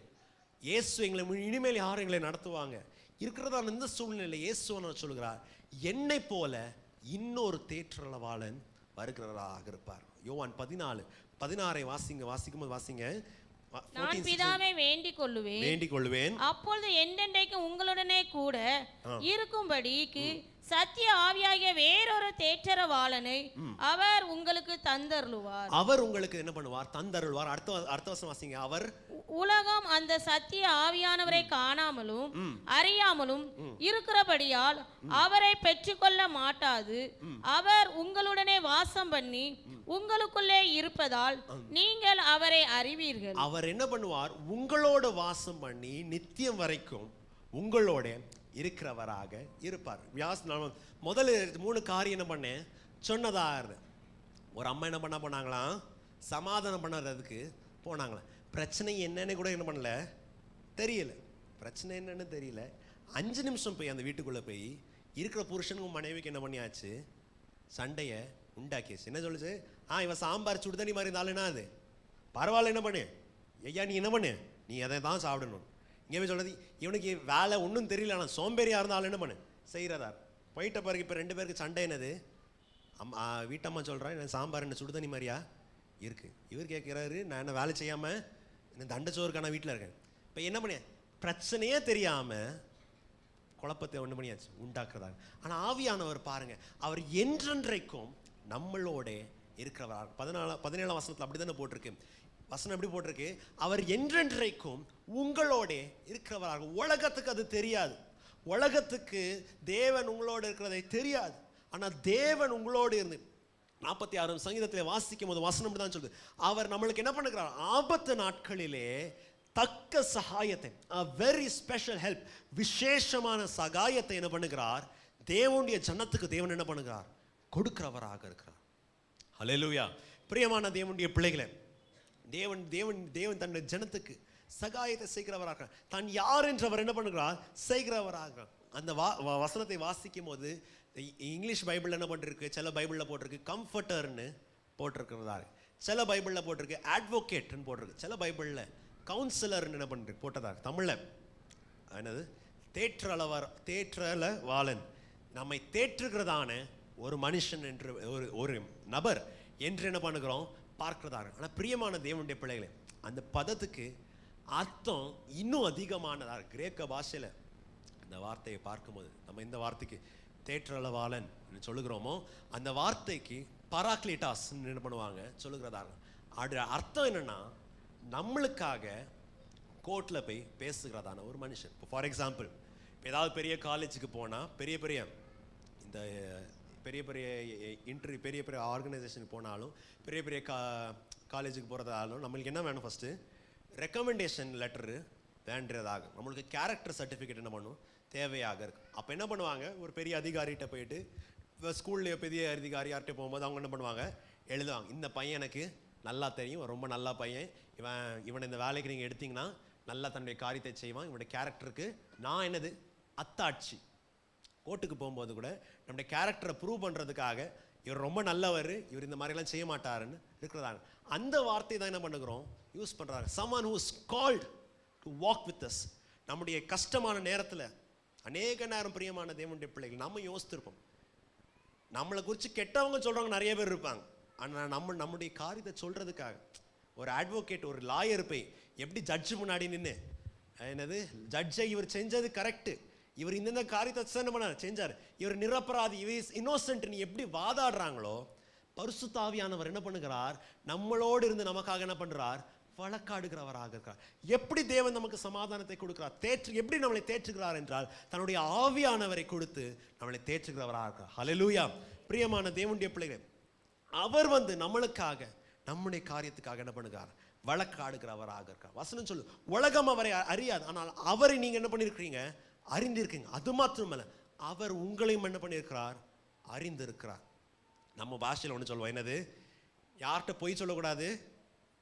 இயேசு எங்களை இனிமேல் யாரும் எங்களை நடத்துவாங்க இருக்கிறதான இந்த சூழ்நிலை இயேசுவனை சொல்கிறார், என்னை போல இன்னொரு தேற்றளவாளன் வருகிறவராக இருப்பார். யோவான் 14:16 வாசிக்கும்போது வாசிங்க. நான் பிதாவை வேண்டிக் கொள்ளுவேன், அப்பொழுது என்றென்றைக்கு உங்களுடனே கூட இருக்கும்படிக்கு சத்திய ஆவியாகிய வேறொரு தேற்றரவாளனை அவர் உங்களுக்கு தந்தருளுவார். அவர் உங்களுக்கு என்ன பண்ணுவார், தந்தருள்வார். அடுத்த வசனம் வாசிங்க. அவர் உலகம் அந்த சத்திய ஆவியானவரை காணாமலும் அறியாமலும் இருக்கிறபடியால் அவரை பெற்றுக்கொள்ள மாட்டாது. அவர் உங்களுடனே வாசம் பண்ணி உங்களுக்குள்ளே இருப்பதால் நீங்கள் அவரை அறிவீர்கள். அவர் என்ன பண்ணுவார், உங்களோட வாசம் பண்ணி நித்தியம் வரைக்கும் உங்களோட இருக்கிறவராக இருப்பார். முதல்ல 3 காரியம் என்ன பண்ணேன் சொன்னதா இருந்தேன். ஒரு அம்மா என்ன பண்ணாங்களாம், சமாதானம் பண்ணுறதுக்கு போனாங்களாம். பிரச்சனை என்னன்னு கூட என்ன பண்ணல தெரியல, பிரச்சனை என்னன்னு தெரியல. 5 நிமிஷம் போய் அந்த வீட்டுக்குள்ளே போய் இருக்கிற புருஷனுக்கும் மனைவிக்கு என்ன பண்ணியாச்சு, சண்டையை உண்டாக்கியாச்சு. என்ன சொல்லுச்சு, இவன் சாம்பார் சுடுதண்ணி மாதிரி இருந்தாலும்னா அது பரவாயில்ல, என்ன பண்ணு ஐயா, நீ என்ன பண்ணு, நீ அதை தான் சாப்பிடணும். இங்கே சொல்றது, இவனுக்கு வேலை ஒன்றும் தெரியல, ஆனால் சோம்பேறியாக இருந்தாலும் என்ன பண்ணு செய்கிறதா. போயிட்ட பிறகு இப்போ 2 பேருக்கு சண்டை. என்னது, வீட்டம்மா சொல்கிறேன், என்ன சாம்பார் என்ன சுடுதண்ணி மாதிரியா இருக்குது. இவர் கேட்குறாரு, நான் என்ன வேலை செய்யாமல் என்ன தண்டச்சோருக்கான வீட்டில் இருக்கேன். இப்போ என்ன பண்ண, பிரச்சனையே தெரியாமல் குழப்பத்தை ஒன்று பண்ணியாச்சு உண்டாக்குறதாக. ஆனால் ஆவியானவர் பாருங்க, அவர் என்றென்றைக்கும் நம்மளோட இருக்கிறவராக. 17 வசனத்தில் அப்படி தானே போட்டிருக்கு, வசனம் எப்படி போட்டிருக்கு, அவர் என்றென்றைக்கும் உங்களோட இருக்கிறவராக. உலகத்துக்கு அது தெரியாது, உலகத்துக்கு தேவன் உங்களோட இருக்கிறதை தெரியாது. ஆனால் தேவன் உங்களோடு இருந்து 46 சங்கீதத்தில் வாசிக்கும் போது வசனம் தான் சொல்லுது, அவர் நம்மளுக்கு என்ன பண்ணுகிறார், ஆபத்து நாட்களிலே தக்க சகாயத்தை, வெரி ஸ்பெஷல் ஹெல்ப், விசேஷமான சகாயத்தை என்ன பண்ணுகிறார், தேவனுடைய ஜனத்துக்கு தேவன் என்ன பண்ணுகிறார், கொடுக்கிறவராக இருக்கிறார். ஹல்லேலூயா. பிரியமான தேவனுடைய பிள்ளைகளே, தேவன் தேவன் தேவன் தன்னுடைய ஜனத்துக்கு சகாயத்தை செய்கிறவராக, தான் யார் என்று அவர் என்ன பண்ணுகிறார், செய்கிறவராக. அந்த வசனத்தை வாசிக்கும் போது இங்கிலீஷ் பைபிள் என்ன பண்ணிருக்கு, சில பைபிளில் போட்டிருக்கு கம்ஃபர்டர்னு போட்டிருக்கிறதா, சில பைபிளில் போட்டிருக்கு அட்வொகேட்னு போட்டிருக்கு, சில பைபிளில் கவுன்சிலர்னு என்ன பண்ணிருக்கு போட்டதா. தமிழில் என்னது, தேற்றளவாளன், நம்மை தேற்றுகிறதான ஒரு மனுஷன் என்று ஒரு நபர் என்று என்ன பண்ணுகிறோம் பார்க்கிறதாக. ஆனால் பிரியமான தேவனுடைய பிள்ளைகளே, அந்த பதத்துக்கு அர்த்தம் இன்னும் அதிகமானதாக. கிரேக்க பாஷையில் அந்த வார்த்தையை பார்க்கும்போது, நம்ம இந்த வார்த்தைக்கு தேற்றளவாளன் சொல்லுகிறோமோ அந்த வார்த்தைக்கு பராக்லிட்டாஸ் என்ன பண்ணுவாங்க சொல்லுகிறதாக. அது அர்த்தம் என்னன்னா, நம்மளுக்காக கோர்ட்டில் போய் பேசுகிறதான ஒரு மனுஷன். இப்போ ஃபார் எக்ஸாம்பிள், இப்போ ஏதாவது பெரிய காலேஜுக்கு போனால், பெரிய பெரிய ஆர்கனைசேஷனுக்கு போனாலும், பெரிய பெரிய காலேஜுக்கு போகிறதாலும் நம்மளுக்கு என்ன வேணும், ஃபஸ்ட்டு ரெக்கமெண்டேஷன் லெட்டரு வேண்டதாக, நம்மளுக்கு கேரக்டர் சர்டிஃபிகேட் என்ன பண்ணும் தேவையாக இருக்கும். அப்போ என்ன பண்ணுவாங்க, ஒரு பெரிய அதிகாரிகிட்ட போயிட்டு, இப்போ ஸ்கூல்லையோ பெரிய அதிகாரி யார்கிட்ட போகும்போது அவங்க என்ன பண்ணுவாங்க, எழுதுவாங்க, இந்த பையன் எனக்கு நல்லா தெரியும், ரொம்ப நல்ல பையன், இவனை இந்த வேலைக்கு நீங்கள் எடுத்தீங்கன்னா நல்லா தன்னுடைய காரியத்தை செய்வான், இவனுடைய கேரக்டருக்கு நான் என்னது அத்தாட்சி. கோர்ட்டுக்கு போகும்போது கூட நம்முடைய கேரக்டரை ப்ரூவ் பண்ணுறதுக்காக, இவர் ரொம்ப நல்லவர், இவர் இந்த மாதிரிலாம் செய்ய மாட்டாருன்னு இருக்கிறதாங்க. அந்த வார்த்தை தான் என்ன பண்ணுகிறோம் யூஸ் பண்ணுறாங்க. someone who is called to walk with us. நம்முடைய கஷ்டமான நேரத்தில் அநேக நேரம் பிரியமான தேவனுடைய பிள்ளைகள் நம்ம யோசித்திருப்போம், நம்மளை குறித்து கெட்டவங்க சொல்கிறவங்க நிறைய பேர் இருப்பாங்க. ஆனால் நம்முடைய காரியத்தை சொல்கிறதுக்காக ஒரு அட்வொகேட், ஒரு லாயர் போய் எப்படி ஜட்ஜு முன்னாடி நின்று, என்னது ஜட்ஜை இவர் செஞ்சது கரெக்டு, இவர் இந்த காரியத்தை என்ன பண்ண செஞ்சார், இவர் நிரபராதி, இவர் இன்னோசென்ட், நீ எப்படி வாதாடுறாங்களோ பரிசுத்த ஆவியானவர் என்ன பண்ணுகிறார்? நம்மளோடு இருந்து நமக்காக என்ன பண்றார்? வழக்காடுகிறவராக இருக்கிறார். எப்படி தேவன் நமக்கு சமாதானத்தை கொடுக்கிறார்? எப்படி நம்மளை தேற்றுகிறார் என்றால் தன்னுடைய ஆவியானவரை கொடுத்து நம்மளை தேற்றுகிறவராக இருக்கிறார். ஹல்லேலூயா. பிரியமான தேவனுடைய பிள்ளைகளே, அவர் நம்மளுக்காக நம்முடைய காரியத்துக்காக என்ன பண்ணுகிறார்? வழக்காடுகிறவராக இருக்கார். வசனம் சொல்லு, உலகம் அவரை அறியாது, ஆனால் அவரை நீங்க என்ன பண்ணிருக்கீங்க? அறிந்திருக்கீங்க. அது மாத்திரமல்ல, அவர் உங்களையும் என்ன பண்ணியிருக்கிறார்? அறிந்திருக்கிறார். நம்ம பாஷையில் ஒன்று சொல்லுவோம், என்னது? யார்கிட்ட போய் சொல்லக்கூடாது?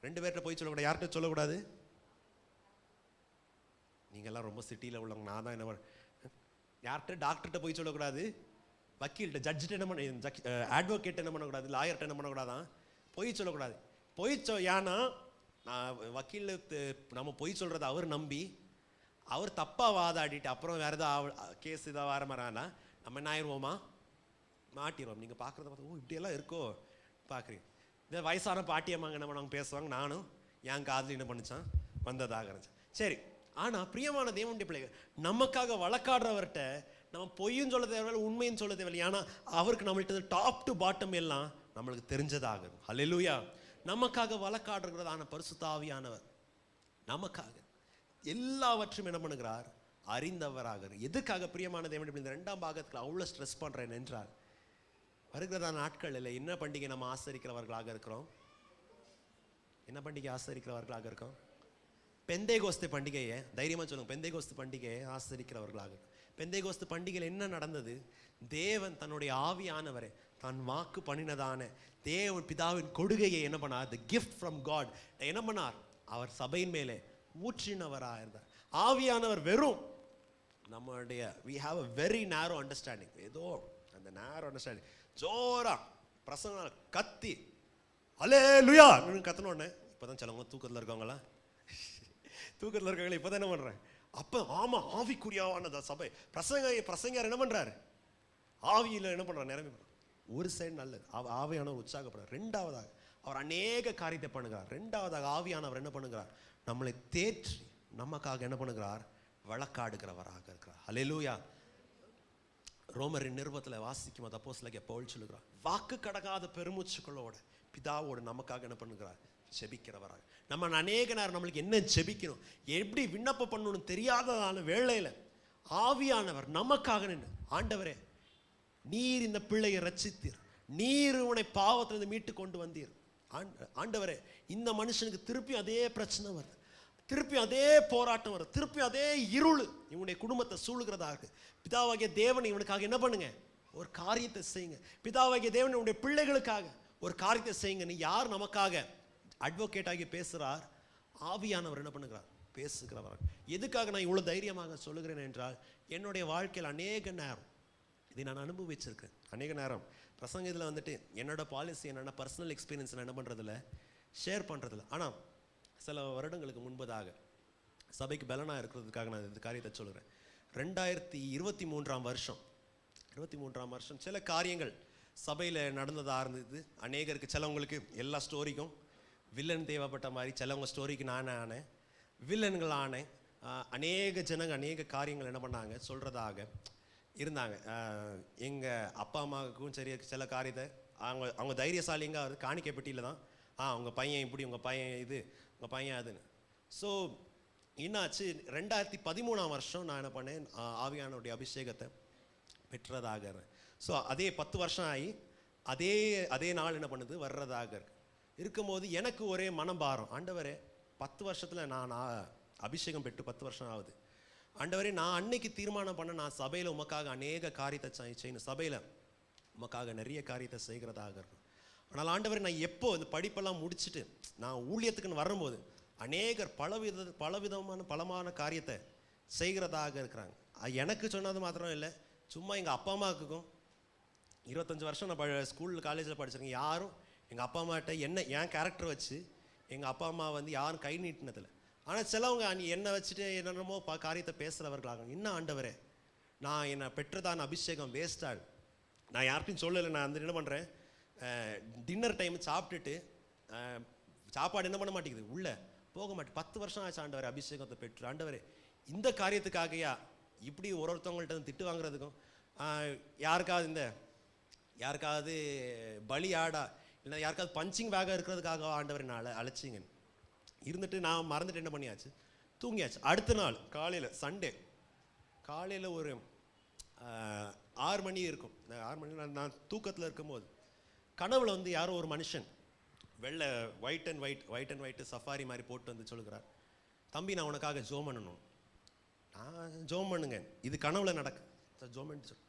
2 பேர்கிட்ட போய் சொல்லக்கூடாது. யார்கிட்ட சொல்லக்கூடாது? நீங்கள்லாம் ரொம்ப சிட்டியில் உள்ளவங்க. நான் தான் என்ன, யார்கிட்ட? டாக்டர்கிட்ட போய் சொல்லக்கூடாது, வக்கீல்கிட்ட, ஜட்ஜிட்ட என்ன பண்ண, அட்வொகேட் என்ன பண்ணக்கூடாது, லாயர்கிட்ட என்ன பண்ணக்கூடாதான்? பொய் சொல்லக்கூடாது. ஏன்னா வக்கீல் நம்ம பொய் சொல்கிறத அவர் நம்பி அவர் தப்பாக வாதாடிட்டு அப்புறம் வேறு ஏதாவது கேஸ் இதாக வர மாதிரினா நம்ம என்ன ஆயிடுவோமா? மாட்டிடுவோம். நீங்கள் பார்க்குறத பார்த்து, ஓ இப்படியெல்லாம் இருக்கோ பார்க்குறீங்க. இந்த வயசான பாட்டியம்மாங்க என்ன பண்ணுவாங்க, பேசுவாங்க. நானும் என் காதில் என்ன பண்ணிச்சான் வந்ததாக இருந்துச்சு. சரி, ஆனால் பிரியமான தேவனுடைய பிள்ளைகள், நமக்காக வழக்காடுறவர்கிட்ட நம்ம பொய்யும் சொல்ல தேவையில்லை, உண்மையும் சொல்ல தேவையில்லை. ஏன்னா அவருக்கு நம்மள்கிட்ட டாப் டு பாட்டம் எல்லாம் நம்மளுக்கு தெரிஞ்சதாக. ஹல்லேலூயா. நமக்காக வழக்காடுகிறதான பரிசுத்த ஆவியானவர் நமக்காக எல்லாவற்றையும் என்ன பண்ணுகிறார்? அறிந்தவராக. எதுக்காக பிரியமான தேவனுடைய பிள்ளைகள், இந்த 2ஆம் பாகத்தில் அவ்வளோ ஸ்ட்ரெஸ் பண்ணுறேன் என்றால், வருகிறதான நாட்களில் என்ன பண்டிகை நம்ம ஆசரிக்கிறவர்களாக இருக்கிறோம்? என்ன பண்டிகை ஆசரிக்கிறவர்களாக இருக்கோம்? பெந்தேகோஸ்து பண்டிகையை, தைரியமாக சொல்லுங்க, பெந்தேகோஸ்து பண்டிகையை ஆசரிக்கிறவர்களாக. பெந்தேகோஸ்து பண்டிகையில் என்ன நடந்தது? தேவன் தன்னுடைய ஆவியானவரை தான் வாக்கு பண்ணினதான தேவன் பிதாவின் கொடுகையை என்ன பண்ணார்? the gift from God என்ன பண்ணார்? அவர் சபையின் மேலே ஊற்றினவராக இருந்தார். ஆவியானவர் வெறும் நம்மளுடைய we have a very narrow understanding. ஏதோ அந்த narrow understanding ஜோரா பிரசங்க கத்தி அல்லேலூயா கத்தனோடனே இப்போதான் சிலவங்க தூக்கத்தில் இருக்கவங்களா இப்போதான் என்ன பண்ணுறேன்? அப்போ ஆமாம், ஆவிக்குரியாவானதா சபை. பிரசங்கர் என்ன பண்ணுறாரு? ஆவியில் என்ன பண்ணுறாரு? நிரம்பி. ஒரு சைடு நல்லது, ஆவியானவர் உற்சாகப்படுறார். 2ஆவதாக அவர் அநேக காரியத்தை பண்ணுகிறார். 2ஆவதாக ஆவியானவர் என்ன பண்ணுகிறார்? நம்மளை தேற்றி நமக்காக என்ன பண்ணுகிறார்? வழக்காடுகிறவராக இருக்கிறார். ஹல்லேலூயா. ரோமரின் நிருபத்தில் வாசிக்கும் போது அப்போஸ்தலனாகிய பவுல் சொல்லுகிறார், வாக்கு கடக்காத பெருமூச்சுக்களோட பிதாவோடு நமக்காக என்ன பண்ணுகிறார்? ஜெபிக்கிறவராக. நம்ம அநேக நேரம் நம்மளுக்கு என்ன ஜெபிக்கணும், எப்படி விண்ணப்பம் பண்ணணும்னு தெரியாததான வேளையில் ஆவியானவர் நமக்காக நின்று, ஆண்டவரே நீர் இந்த பிள்ளையை ரட்சித்தீர், நீர் இவனை பாவத்திலிருந்து மீட்டு கொண்டு வந்தீர், ஆண்டவரே இந்த மனுஷனுக்கு திருப்பி அதே பிரச்சனை வருது, திருப்பி அதே போராட்டம் வருது, திருப்பி அதே இருள் இவனுடைய குடும்பத்தை சூழுகிறதாக, பிதாவாகிய தேவனை இவனுக்காக என்ன பண்ணுங்க? ஒரு காரியத்தை செய்யுங்க. பிதாவாகிய தேவன் இவனுடைய பிள்ளைகளுக்காக ஒரு காரியத்தை செய்யுங்க. நீ யார் நமக்காக அட்வொகேட் ஆகி பேசுகிறார்? ஆவியானவர் என்ன பண்ணுகிறார்? பேசுகிறவர். எதுக்காக நான் இவ்வளோ தைரியமாக சொல்லுகிறேன் என்றால், என்னுடைய வாழ்க்கையில் அநேக நேரம் இதை நான் அனுபவிச்சிருக்கேன். அநேக நேரம் பிரசங்கத்தில் வந்துட்டு என்னோட பாலிசி என்னென்ன பர்சனல் எக்ஸ்பீரியன்ஸ் நான் என்ன பண்ணுறதில்ல, ஷேர் பண்ணுறதில்ல. ஆனால் சில வருடங்களுக்கு முன்பதாக சபைக்கு பலனாக இருக்கிறதுக்காக நான் இந்த காரியத்தை சொல்கிறேன். 2023ஆம் வருஷம் சில காரியங்கள் சபையில் நடந்ததாக இருந்தது. அநேகருக்கு, சிலவங்களுக்கு எல்லா ஸ்டோரிக்கும் வில்லன் தேவைப்பட்ட மாதிரி, சிலவங்க ஸ்டோரிக்கு நான் ஆனேன், வில்லன்கள் ஆனேன். அநேக ஜனங்க அநேக காரியங்கள் என்ன பண்ணாங்க, சொல்கிறதாக இருந்தாங்க. எங்கள் அப்பா அம்மாவுக்கும் சரி சில காரியத்தை அவங்க தைரியசாலிங்க, அது காணிக்கை பெட்டியில் தான், உங்கள் பையன் இப்படி, உங்கள் பையன் இது, உங்கள் பையன் அதுன்னு. ஸோ என்னாச்சு, 2013ஆம் வருஷம் நான் என்ன பண்ணேன், ஆவியானவருடைய அபிஷேகத்தை பெற்றதாக. ஸோ அதே 10 வருஷம் ஆகி அதே நாள் என்ன பண்ணுது, வர்றதாக இருக்கும்போது எனக்கு ஒரே மனபாரம், ஆண்டவரே 10 வருஷத்தில் நான் அபிஷேகம் பெற்று 10 வருஷம் ஆகுது, ஆண்டவரே நான் அன்னைக்கு தீர்மானம் பண்ண நான் சபையில் உமக்காக அநேக காரியத்தை செய்யணும், சபையில் உமக்காக நிறைய காரியத்தை செய்கிறதாக இருக்கும். ஆனால் ஆண்டவரே நான் எப்போ இந்த படிப்பெல்லாம் முடிச்சுட்டு நான் ஊழியத்துக்குன்னு வரும்போது அநேகர் பலமான காரியத்தை செய்கிறதாக இருக்கிறாங்க. எனக்கு சொன்னது மாத்திரம் இல்லை, சும்மா எங்கள் அப்பா அம்மாவுக்கும் 25 வருஷம் நான் ஸ்கூலில் காலேஜில் படிச்சிருக்கேன். யாரும் எங்கள் அப்பா அம்மாட்ட என் கேரக்டர் வச்சு எங்கள் அப்பா அம்மா யாரும் கை நீட்டினதில்லை. ஆனால் சிலவங்க என்னை வச்சுட்டு என்னென்னமோ காரியத்தை பேசுகிறவர்களாக, இன்னும் ஆண்டவரே நான் என்னை பெற்றதான அபிஷேகம் வேஸ்டாக, நான் யார்கிட்டையும் சொல்லலை. நான் என்ன பண்ணுறேன், டின்னர் டைம் சாப்பிட்டுட்டு சாப்பாடு என்ன பண்ண மாட்டேங்குது, உள்ளே போக மாட்டேன். 10 வருஷம் ஆச்சு ஆண்டவரே அபிஷேகத்தை பெற்று. ஆண்டவரே இந்த காரியத்துக்காகயா இப்படி ஒருத்தவங்கள்ட்ட திட்டு வாங்குறதுக்கும், யாருக்காவது பலி ஆடா இல்லை யாருக்காவது பஞ்சிங் பேக்காக இருக்கிறதுக்காக ஆண்டவர் நான் அழைச்சிங்க இருந்துட்டு நான் மறந்துட்டு என்ன பண்ணியாச்சு, தூங்கியாச்சு. அடுத்த நாள் காலையில் சண்டே காலையில் ஒரு 6 மணி இருக்கும். 6 மணி நான் தூக்கத்தில் இருக்கும்போது கனவுல வந்து யாரோ ஒரு மனுஷன் வெள்ளை ஒயிட் அண்ட் ஒயிட் சஃபாரி மாதிரி போட்டு வந்து சொல்லுகிறார், தம்பி நான் உனக்காக ஜோம் பண்ணணும். நான் ஜோம் பண்ணுங்க, இது கனவுல நடக்கு ஜோம் பண்ணி சொல்.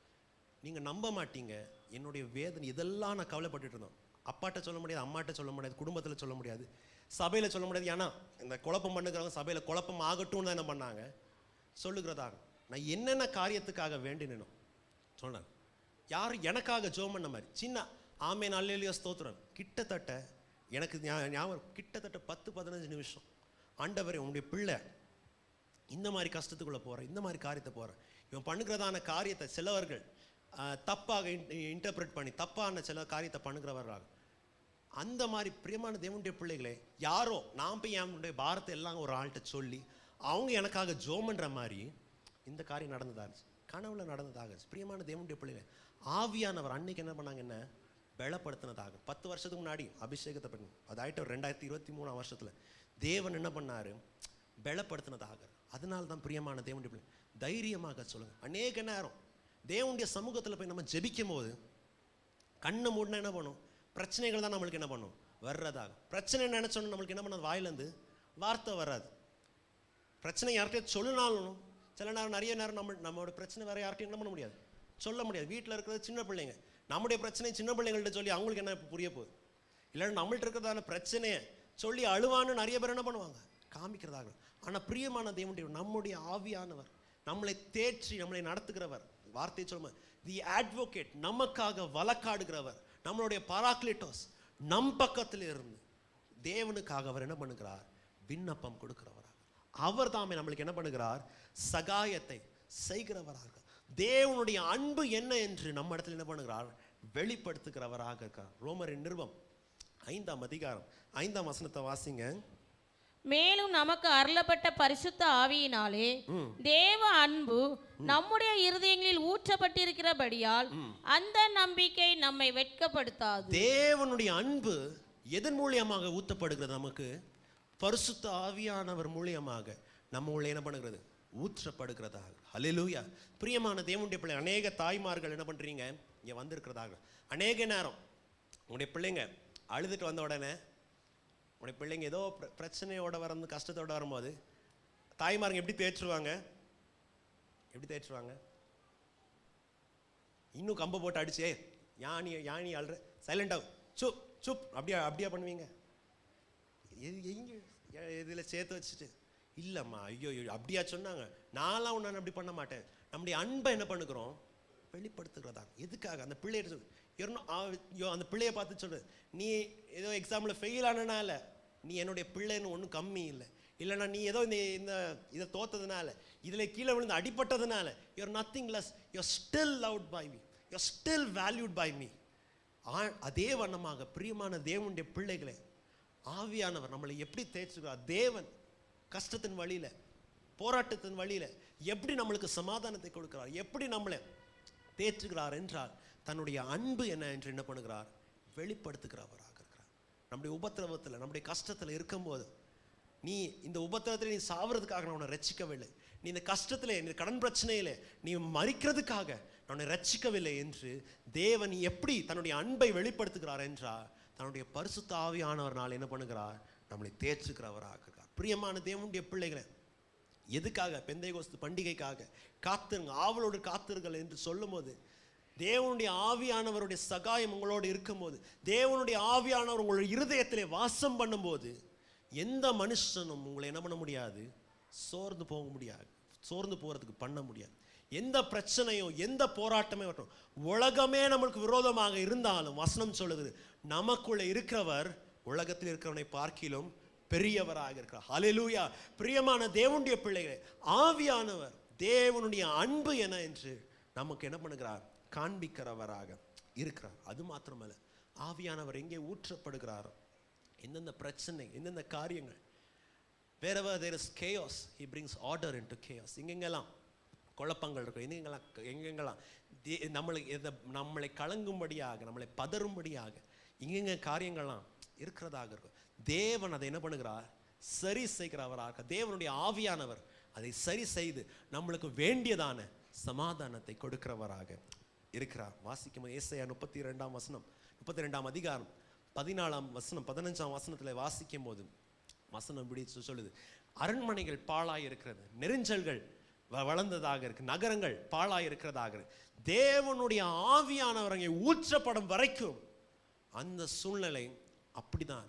நீங்கள் நம்ப மாட்டீங்க, என்னுடைய வேதனை இதெல்லாம் நான் கவலைப்பட்டுட்டு இருந்தோம். அப்பாட்ட சொல்ல முடியாது, அம்மாட்ட சொல்ல முடியாது, குடும்பத்தில் சொல்ல முடியாது, சபையில் சொல்ல முடியாது. ஏன்னா இந்த குழப்பம் பண்ணுறவங்க சபையில் குழப்பம் ஆகட்டும்னு தான் என்ன பண்ணாங்க சொல்லுகிறதாக. நான் என்னென்ன காரியத்துக்காக வேண்டினோ சொன்னேன். யாரும் எனக்காக ஜோம் பண்ண மாதிரி சின்ன ஆமேன் அல்லேலூயா ஸ்தோத்திரம் கிட்டத்தட்ட எனக்கு ஞாபகம் கிட்டத்தட்ட 10-15 நிமிஷம் ஆண்டவரே உன்னுடைய பிள்ளை இந்த மாதிரி கஷ்டத்துக்குள்ளே போகிறேன், இந்த மாதிரி காரியத்தை போகிறேன், இவன் பண்ணுகிறதான காரியத்தை சிலவர்கள் தப்பாக இன்டர்பிரட் பண்ணி தப்பான சில காரியத்தை பண்ணுகிறவர்களாக அந்த மாதிரி பிரியமான தேவனுடைய பிள்ளைகளே யாரோ நான் போய் என்னுடைய பாரத்தை எல்லாம் ஒரு ஆள்கிட்ட சொல்லி அவங்க எனக்காக ஜோம் பண்ணுற மாதிரி இந்த காரியம் நடந்ததாக கனவுல நடந்ததாக. பிரியமான தேவனுடைய பிள்ளைகளே ஆவியானவர் அன்னைக்கு என்ன பண்ணாங்க, என்ன பலப்படுத்தினதாக. 10 வருஷத்துக்கு முன்னாடி அபிஷேகத்தை பண்ணி அது ஆகிட்ட 2023 வருஷத்தில் தேவன் என்ன பண்ணார், பலப்படுத்தினதாக. அதனால தான் பிரியமான தேவனுடைய பிள்ளை தைரியமாக சொல்லுங்க. அநேக நேரம் தேவனுடைய சமூகத்தில் போய் நம்ம ஜெபிக்கும் போது கண்ணை மூடினா என்ன பண்ணும், பிரச்சனைகள் தான் நம்மளுக்கு என்ன பண்ணும் வர்றதாக. பிரச்சனை நினைச்சோன்னு நம்மளுக்கு என்ன பண்ணாது, வாயிலேருந்து வார்த்தை வராது. பிரச்சனை யார்கிட்டயும் சொல்லினாலும் சில நேரம் நிறைய நேரம் நம்மளோட பிரச்சனை வேற யார்கிட்டையும் என்ன பண்ண முடியாது, சொல்ல முடியாது. வீட்டில் இருக்கிறது சின்ன பிள்ளைங்க, நம்முடைய பிரச்சனை சின்ன பிள்ளைங்கள்ட்ட சொல்லி அவங்களுக்கு என்ன புரிய போகுது. இல்லைன்னா நம்மள்ட்ட இருக்கிறதான பிரச்சனையை சொல்லி அழுவான்னு நிறைய பேர் என்ன பண்ணுவாங்க காமிக்கிறதாக. ஆனால் பிரியமான தேவனுடைய நம்முடைய ஆவியானவர் நம்மளை தேற்றி நம்மளை நடத்துகிறவர். வார்த்தையை சொல்லுமா, தி அட்வொகேட் நமக்காக வழக்காடுகிறவர், நம்மளுடைய பாராக்லிட்டோஸ் நம் பக்கத்தில் இருந்து தேவனுக்காக அவர் என்ன பண்ணுகிறார், விண்ணப்பம் கொடுக்கிறவராக. அவர் தாமே நம்மளுக்கு என்ன பண்ணுகிறார், சகாயத்தை செய்கிறவராக. தேவனுடைய அன்பு என்ன என்று நம்ம இடத்துல என்ன பண்ணுகிறார், வெளிப்படுத்துகிறவராக இருக்கார். ரோமரின் நிருபம் 5ஆம் அதிகாரம் 5ஆம் வசனத்தை வாசிங்க. மேலும் நமக்கு அருளப்பட்ட பரிசுத்த ஆவியினாலே தேவ அன்பு நம்முடைய இருதயங்களில் ஊற்றப்பட்டிருக்கிறபடியால் அந்த நம்பிக்கை நம்மை வெட்கப்படுத்தாது. தேவனுடைய அன்பு எதன் மூலியமாக ஊற்றப்படுகிறது, நமக்கு பரிசுத்த ஆவியானவர் மூலியமாக நம்ம உள்ள என்ன பண்ணுகிறது, ஊற்றப்படுகிறதாக. ஹல்லேலூயா. பிரியமான தேவனுடைய பிள்ளை அநேக தாய்மார்கள் என்ன பண்றீங்க, இங்க வந்திருக்கிறதாக. அநேக நேரம் உங்களுடைய பிள்ளைங்க அழுதுட்டு வந்த உடனே உங்களுடைய பிள்ளைங்க ஏதோ பிரச்சனையோட வந்து கஷ்டத்தோட வரும்போது தாய்மாருங்க எப்படி தேய்ச்சிருவாங்க, இன்னும் கம்பை போட்டு அடிச்சே யானி அழுற சைலண்டாக சுப் சுப் அப்படியா பண்ணுவீங்க. இதில் சேர்த்து வச்சுட்டு இல்லைம்மா ஐயோ அப்படியா சொன்னாங்க, நான்லாம் ஒன்று அப்படி பண்ண மாட்டேன். நம்முடைய அன்பை என்ன பண்ணுகிறோம், வெளிப்படுத்துகிறதா. எதுக்காக, அந்த பிள்ளைய அந்த பிள்ளையை பார்த்து சொல்லு, நீ ஏதோ எக்ஸாமில் ஃபெயில் ஆனனால நீ என்னுடைய பிள்ளைன்னு ஒன்றும் கம்மி இல்லை, இல்லைனா நீ ஏதோ இந்த இதை தோத்ததுனால இதில் கீழே விழுந்து அடிப்பட்டதுனால you're nothing less, you're still loved by me, you're still valued by me. அதே வண்ணமாக பிரியமான தேவனுடைய பிள்ளைகளே ஆவியானவர் நம்மளை எப்படி தேய்ச்சுக்கிறார். தேவன் கஷ்டத்தின் வழியில் போராட்டத்தின் வழியில் எப்படி நம்மளுக்கு சமாதானத்தை கொடுக்கிறார், எப்படி நம்மளை தேற்றுகிறார் என்றால் தன்னுடைய அன்பு என்ன என்று என்ன பண்ணுகிறார், வெளிப்படுத்துகிறவராக இருக்கிறார். நம்முடைய உபத்திரவத்தில் நம்முடைய கஷ்டத்தில் இருக்கும்போது நீ இந்த உபத்திரத்தில் நீ சாவறதுக்காக நான் உன்னை ரட்சிக்கவில்லை, நீ இந்த கஷ்டத்திலே இந்த கடன் பிரச்சனையிலே நீ மறிக்கிறதுக்காக நான் உன்னை ரட்சிக்கவில்லை என்று தேவன் எப்படி தன்னுடைய அன்பை வெளிப்படுத்துகிறார் என்றால் தன்னுடைய பரிசுத்த ஆவியானவர்னால் என்ன பண்ணுகிறார், நம்மளை தேற்றுகிறவராக இருக்கிறார். பிரியமான தேவனுடைய பிள்ளைகளை எதுக்காக பெந்தைகோஸ்து பண்டிகைக்காக காத்துருங்க, ஆவலோடு காத்திருங்கள் என்று சொல்லும் போது தேவனுடைய ஆவியானவருடைய சகாயம் உங்களோடு இருக்கும்போது, தேவனுடைய ஆவியானவர் உங்களுடைய இருதயத்திலே வாசம் பண்ணும்போது எந்த மனுஷனும் உங்களை என்ன பண்ண முடியாது, சோர்ந்து போக முடியாது, சோர்ந்து போகிறதுக்கு பண்ண முடியாது. எந்த பிரச்சனையும் எந்த போராட்டமே வரட்டும், உலகமே நம்மளுக்கு விரோதமாக இருந்தாலும் வசனம் சொல்லுது நமக்குள்ள இருக்கிறவர் உலகத்தில் இருக்கிறவனை பார்க்கிலும் பெரியவராக இருக்கிறார். ஹல்லேலூயா. பிரியமான தேவனுடைய பிள்ளைகளே ஆவியானவர் தேவனுடைய அன்பு என என்று நமக்கு என்ன பண்ணுகிறார், காண்பிக்கிறவராக இருக்கிறார். அது மாத்திரமல்ல, ஆவியானவர் எங்கே ஊற்றப்படுகிறாரோ எந்தெந்த பிரச்சனை எந்தெந்த காரியங்கள் wherever there is chaos he brings order into chaos. எங்கெங்கெல்லாம் குழப்பங்கள் இருக்கும், எங்கெங்கெல்லாம் நம்மளை கலங்கும்படியாக நம்மளை பதறும்படியாக இங்கங்க காரியங்கள்லாம் இருக்கிறதாக இருக்கும். தேவன் அதை என்ன பண்ணுகிறார்? சரி செய்கிறவராக. தேவனுடைய ஆவியானவர் அதை சரி செய்து நம்மளுக்கு வேண்டியதான சமாதானத்தை கொடுக்கிறவராக இருக்கிறார். வாசிக்கும் ஏசாயா 32ஆம் வசனம், 32ஆம் அதிகாரம் 14ஆம் வசனம் 15ஆம் வசனத்தில் வாசிக்கும் போது வசனம் இப்படி சொல்லுது, அரண்மனைகள் பாழாய் இருக்கிறது, நெரிஞ்சல்கள் வளர்ந்ததாக இருக்கு, நகரங்கள் பாழாய் இருக்கிறதாக இருக்கு. தேவனுடைய ஆவியானவர் அங்கே ஊற்றப்படும் வரைக்கும் அந்த சூழ்நிலை அப்படிதான்.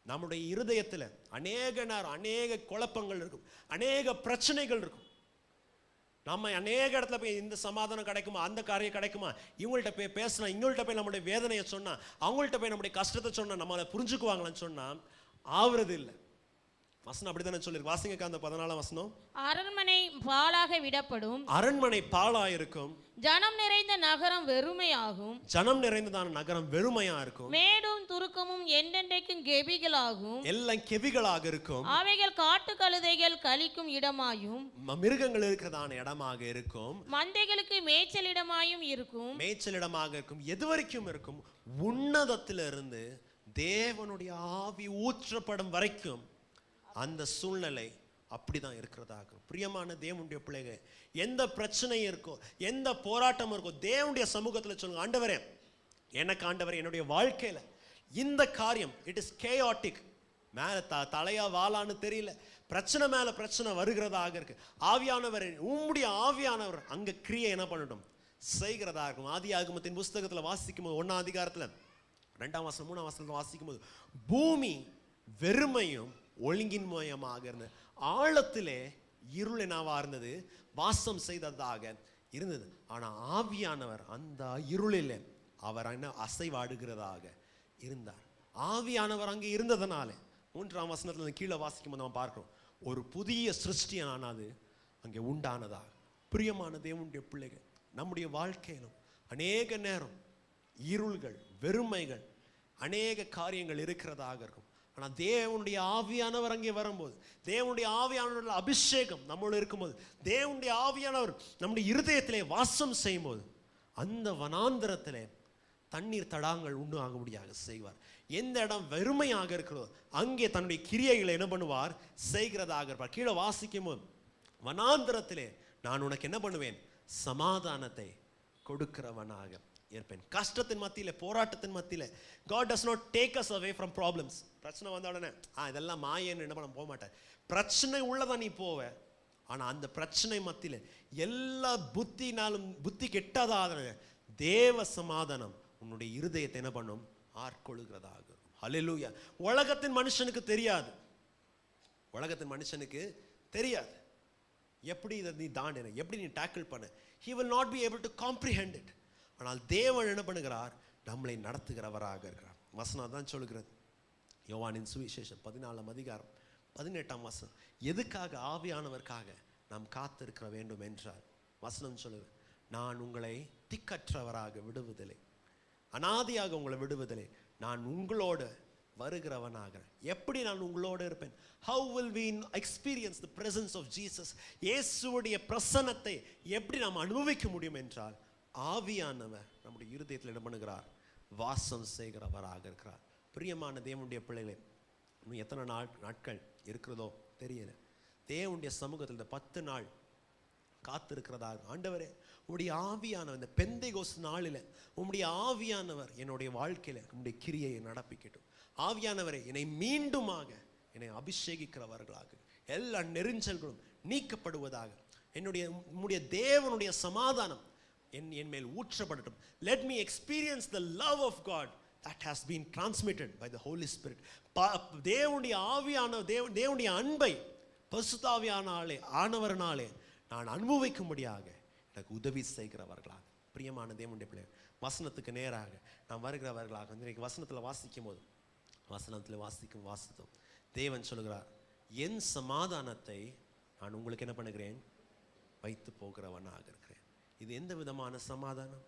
நம்முடைய இருதயத்தில் அநேக குழப்பங்கள் இருக்கும், அநேக பிரச்சனைகள் இருக்கும். நம்ம அநேக இடத்துல போய் இந்த சமாதானம் கிடைக்குமா, அந்த காரியம் கிடைக்குமா, இவங்கள்ட்ட போய் பேசினா, இவங்கள்ட்ட போய் நம்முடைய வேதனையை சொன்னா, அவங்கள்ட்ட போய் நம்முடைய கஷ்டத்தை சொன்னா நம்மளை புரிஞ்சுக்குவாங்களான்னு சொன்னா ஆவறது இல்லை. வசனம் அப்படித்தானே சொல்லிருக்கு. வாசிங்க அந்த 14ஆம் வசனம். அரண்மனை பாழாக விடப்படும், அரண்மனை பாழாய் இருக்கும், ஜனம் நிறைந்த நகரம் வெறுமையாகும், ஜனம் நிறைந்ததான நகரம் வெறுமையா இருக்கும், மேடும் துருக்கமும் என்றென்றைக்கும் கெபிகளாகும், எல்லாம் கெபிகளாக இருக்கும், அவைகள் காட்டு கழுதைகள் கழிக்கும் இடமாயும் மிருகங்கள் இருக்கிறதான இடமாக இருக்கும், மந்தைகளுக்கு மேய்ச்சலிடமாயும் இருக்கும், மேய்ச்சலிடமாக இருக்கும். எது வரைக்கும் இருக்கும்? உன்னதத்திலிருந்து தேவனுடைய ஆவி ஊற்றப்படும் வரைக்கும் அந்த சூழ்நிலை அப்படிதான் இருக்கிறதாக. பிரியமான தேவனுடைய பிள்ளைகள், எந்த பிரச்சனை இருக்கோ, எந்த போராட்டம் இருக்கோ, தேவனுடைய சமூகத்தில் சொல்லுங்க, ஆண்டவரே எனக்கு, ஆண்டவரே என்னுடைய வாழ்க்கையில இந்த காரியம் இட் இஸ் கேயாட்டிக், மேல தலையா வாளான்னு தெரியல, பிரச்சனை மேல பிரச்சனை வருகிறதாக இருக்கு. ஆவியானவர், உம்முடைய ஆவியானவர் அங்க கிரியை என்ன பண்ணட்டும், செய்கிறதா இருக்கும். ஆதியாகமத்தின் புஸ்தகத்துல வாசிக்கும் போது 1ஆம் அதிகாரத்துல 2ஆம் வசனம் 3ஆம் வசனத்தை வாசிக்கும் போது, பூமி வெறுமையும் ஒழுங்கின்மயமாக இருந்தது, ஆழத்திலே இருள் என்னவா இருந்தது, வாசம் செய்ததாக இருந்தது. ஆனா ஆவியானவர் அந்த இருளில் அவர் என்ன அசைவாடுகிறதாக இருந்தார். ஆவியானவர் அங்கே இருந்ததனால 3ஆம் வசனத்துல கீழே வாசிக்கும் போது நம்ம பார்க்கிறோம், ஒரு புதிய சிருஷ்டியானது அங்கே உண்டானதாக. பிரியமான தேவனுடைய பிள்ளைகள், நம்முடைய வாழ்க்கையிலும் அநேக நேரம் இருள்கள், வெறுமைகள், அநேக காரியங்கள் இருக்கிறதாக இருக்கும். ஆனால் தேவனுடைய ஆவியானவர் அங்கே வரும்போது, தேவனுடைய ஆவியானவர்கள் அபிஷேகம் நம்மளோட இருக்கும்போது, தேவனுடைய ஆவியானவர் நம்முடைய இருதயத்திலே வாசம் செய்யும் போது, அந்த வனாந்தரத்திலே தண்ணீர் தடாங்கள் உண்டு ஆக முடியாது செய்வார். எந்த இடம் வெறுமையாக இருக்கிறதோ அங்கே தன்னுடைய கிரியைகளை என்ன பண்ணுவார், செய்கிறதாக இருப்பார். கீழே வாசிக்கும் போது, வனாந்தரத்திலே நான் உனக்கு என்ன பண்ணுவேன், சமாதானத்தை கொடுக்கிறவனாக இருப்பேன். கஷ்டத்தின் மத்தியில, போராட்டத்தின் மத்தியில God does not take us away from problems. பிரச்சனை வந்த உடனே இதெல்லாம் மாயன்னு என்ன பண்ண போக மாட்டேன். பிரச்சனை உள்ளதான் நீ போவ, ஆனா அந்த பிரச்சனை மத்தியில எல்லா புத்தி கெட்டதான தேவ சமாதானம் உன்னுடைய இருதயத்தை என்ன பண்ணும், ஆட்கொள்கிறதாக. ஹல்லேலூயா. உலகத்தின் மனுஷனுக்கு தெரியாது, உலகத்தின் மனுஷனுக்கு தெரியாது எப்படி இதை நீ தாண்டின, எப்படி நீ டேக்கிள் பண்ண. he will not be able to comprehend it. ஆனால் தேவன் என்ன பண்ணுகிறார், நம்மளை நடத்துகிறவராக இருக்கிறார். வசனம் தான் சொல்லுகிறது, யோவானின் சுவிசேஷம் 14ஆம் அதிகாரம் 18ஆம் வசனம். எதுக்காக? ஆவியானவருக்காக நாம் காத்திருக்க வேண்டும் என்றால் வசனம் சொல்லுது, நான் உங்களை திக்கற்றவராக விடுவதில்லை, அனாதியாக உங்களை விடுவதில்லை, நான் உங்களோடு வருகிறவனாக. எப்படி நான் உங்களோடு இருப்பேன்? how will we experience the presence of Jesus? இயேசுவுடைய பிரசன்னத்தை எப்படி நாம் அனுபவிக்க முடியும் என்றால், ஆவியானவர் நம்முடைய இருதயத்தில் என்ன பண்ணுகிறார், வாசம் செய்கிறவராக இருக்கிறார். பிரியமான தேவனுடைய பிள்ளைகளே, இன்னும் எத்தனை நாட்கள் இருக்கிறதோ தெரியல, தேவனுடைய சமூகத்தில் இந்த 10 நாள் காத்திருக்கிறதாக. ஆண்டவரே, உம்முடைய ஆவியானவர் இந்த பெந்தைகோஸ் நாளில் உம்முடைய ஆவியானவர் என்னுடைய வாழ்க்கையில உம்முடைய கிரியையை நடப்பிக்கட்டும். ஆவியானவரை என்னை மீண்டுமாக என்னை அபிஷேகிக்கிறவர்களாக, எல்லா நெரிஞ்சல்களும் நீக்கப்படுவதாக, உம்முடைய தேவனுடைய சமாதானம் என் மேல் ஊற்றப்படட்டும். let me experience the love of God that has been transmitted by the Holy Spirit. தேவனுடைய ஆவியான தேவனுடைய அன்பை பரிசுத்த ஆவியானவராலே நான் அனுபவிக்கும்படியாக எனக்கு உதவி செய்கிறவர்களாக. பிரியமான தேவனுடைய பிள்ளைகள், வசனத்துக்கு நேராக நாம் வருகிறவர்களாக இன்றைக்கு வசனத்தில் வாசிக்கும் போது, வசனத்தில் வாசித்தோம், தேவன் சொல்லுகிறார், என் சமாதானத்தை நான் உங்களுக்கு என்ன பண்ணுகிறேன், வைத்து போகிறவனாக இருக்கிறேன். இது எந்த விதமான சமாதானம்?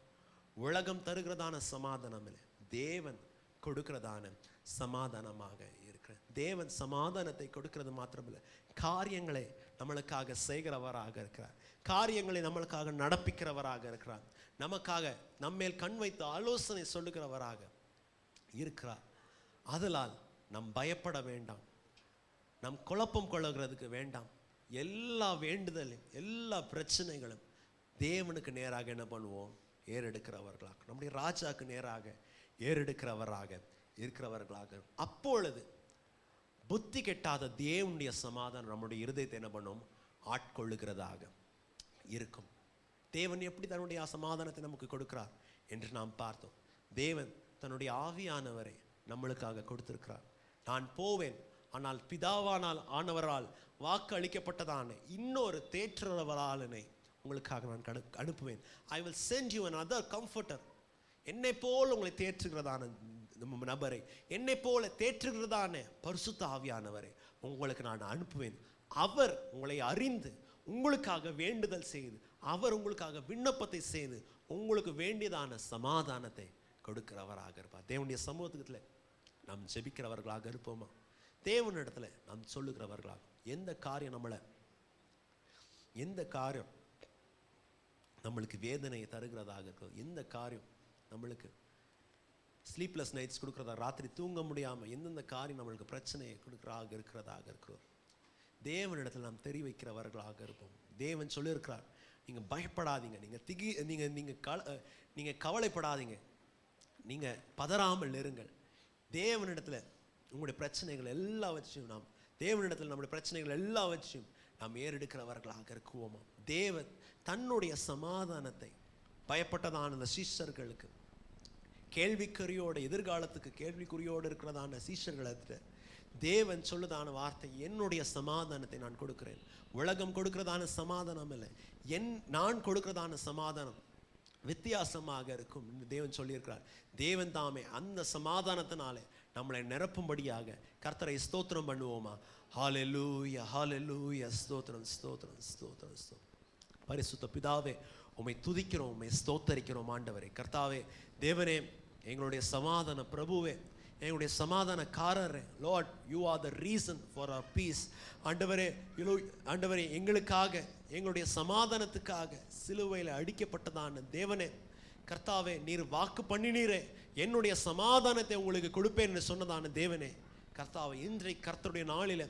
உலகம் தருகிறதான சமாதானம் இல்லை, தேவன் கொடுக்கிறதான சமாதானமாக இருக்கிற. தேவன் சமாதானத்தை கொடுக்கிறது மாத்திரமில்லை, காரியங்களை நம்மளுக்காக செய்கிறவராக இருக்கிறார், காரியங்களை நம்மளுக்காக நடப்பிக்கிறவராக இருக்கிறார், நமக்காக நம்மேல் கண் வைத்து ஆலோசனை சொல்லுகிறவராக இருக்கிறார். அதனால் நாம் பயப்பட வேண்டாம், நாம் குழப்பம் கொள்ளுகிறதுக்கு வேண்டாம். எல்லா வேண்டுதலும் எல்லா பிரச்சனைகளும் தேவனுக்கு நேராக என்ன பண்ணுவோம்? ஏறெடுக்கிறவர்களாக, நம்முடைய ராஜாக்கு நேராக ஏறெடுக்கிறவராக இருக்கிறவர்களாக. அப்பொழுது புத்தி கெட்டாத தேவனுடைய சமாதானம் நம்முடைய இருதயத்தை என்ன பண்ணும்? ஆட்கொள்ளுகிறதாக இருக்கும். தேவன் எப்படி தன்னுடைய சமாதானத்தை நமக்கு கொடுக்கிறார் என்று நாம் பார்த்தோம். தேவன் தன்னுடைய ஆவியானவரை நம்மளுக்காக கொடுத்திருக்கிறார். நான் போவேன், ஆனால் பிதாவானால் ஆனவரால் வாக்கு அளிக்கப்பட்டதான இன்னொரு தேற்றரவலாளனை உங்களுக்காக நான் அனுப்புவேன். I will send you another comforter. என்னை போல் உங்களை தேற்றுகிறதான நபரை, என்னை போல தேற்றுகிறதான பரிசுத்த ஆவியானவரை உங்களுக்கு நான் அனுப்புவேன். அவர் உங்களை அறிந்து உங்களுக்காக வேண்டுதல் செய்து, அவர் உங்களுக்காக விண்ணப்பத்தை செய்து உங்களுக்கு வேண்டியதான சமாதானத்தை கொடுக்கிறவராக இருப்பார். தேவனுடைய சமூகத்தில் நாம் ஜெபிக்கிறவர்களாக இருப்போமா? தேவனிடத்துல நாம் சொல்லுகிறவர்களாக, எந்த காரியம் நம்மளுக்கு வேதனையை தருகிறதாக இருக்கும், எந்த காரியம் நம்மளுக்கு ஸ்லீப்லெஸ் நைட்ஸ் கொடுக்குறதா, ராத்திரி தூங்க முடியாமல் எந்தெந்த காரியம் நம்மளுக்கு பிரச்சனையை இருக்கிறதாக இருக்கிறோம், தேவனிடத்தில் நாம் தெரிவிக்கிறவர்களாக இருப்போம். தேவன் சொல்லியிருக்கிறார், நீங்கள் பயப்படாதீங்க, நீங்கள் கவலைப்படாதீங்க, நீங்கள் பதறாமல் இருங்கள். தேவனிடத்தில் உங்களுடைய பிரச்சனைகள் எல்லாவற்றையும் நம்முடைய பிரச்சனைகள் எல்லாவற்றையும் நாம் ஏறெடுக்கிறவர்களாக இருக்குவோமா? தேவன் தன்னுடைய சமாதானத்தை பயப்பட்டதான அந்த சீஷர்களுக்கு, எதிர்காலத்துக்கு கேள்விக்குறியோடு இருக்கிறதான சீஷர்களுக்கு தேவன் சொல்லுதான வார்த்தை, என்னுடைய சமாதானத்தை நான் கொடுக்கிறேன். உலகம் கொடுக்கிறதான சமாதானம் இல்லை, நான் கொடுக்கிறதான சமாதானம் வித்தியாசமாக இருக்கும் தேவன் சொல்லியிருக்கிறார். தேவன் தாமே அந்த சமாதானத்தினாலே நம்மளை நிரப்பும்படியாக கர்த்தரை ஸ்தோத்திரம் பண்ணுவோமா? ஹல்லேலூயா, ஹல்லேலூயா, ஸ்தோத்திரம், ஸ்தோத்திரம், ஸ்தோத்திரம், ஸ்தோத்திரம். பரிசுத்த பிதாவே, உம்மை துதிக்கிறோம், உம்மை ஸ்தோத்தரிக்கிறோம். ஆண்டவரே, கர்த்தாவே, தேவனே, எங்களுடைய சமாதான பிரபுவே, எங்களுடைய சமாதானக்காரரே, Lord, you are the reason for our peace. ஆண்டவரே, ஆண்டவரே, எங்களுக்காக, எங்களுடைய சமாதானத்துக்காக சிலுவையில் அடிக்கப்பட்டதான தேவனே, கர்த்தாவே, நீர் வாக்கு பண்ணினீரே, என்னுடைய சமாதானத்தை உங்களுக்கு கொடுப்பேன் என்று சொன்னதான தேவனே, கர்த்தாவே, இன்றைக்கு கர்த்தருடைய நாளில்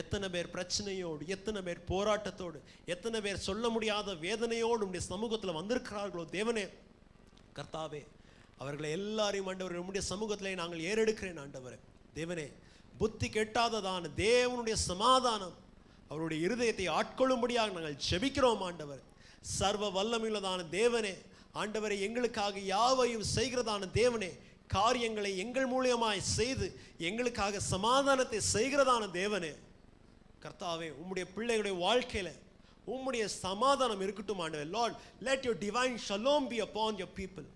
எத்தனை பேர் பிரச்சனையோடு, எத்தனை பேர் போராட்டத்தோடு, எத்தனை பேர் சொல்ல முடியாத வேதனையோடு உடைய சமூகத்தில் வந்திருக்கிறார்களோ தேவனே, கர்த்தாவே, அவர்களை எல்லாரையும் ஆண்டவர் நம்முடைய சமூகத்திலே நாங்கள் ஏறெடுக்கிறேன். ஆண்டவரே, தேவனே, புத்தி கெட்டாததான தேவனுடைய சமாதானம் அவருடைய இருதயத்தை ஆட்கொள்ளும்படியாக நாங்கள் ஜெபிக்கிறோம். ஆண்டவர், சர்வ வல்லமையுள்ளதான தேவனே, ஆண்டவரை, எங்களுக்காக யாவையும் செய்கிறதான தேவனே, காரியங்களை எங்கள் மூலியமாய் செய்து எங்களுக்காக சமாதானத்தை செய்கிறதான தேவனே, கர்த்தாவே, உம்முடைய பிள்ளைகளுடைய வாழ்க்கையில உம்முடைய சமாதானம் இருக்கட்டும். ஆண்டவர், Lord, let your divine shalom be upon your people.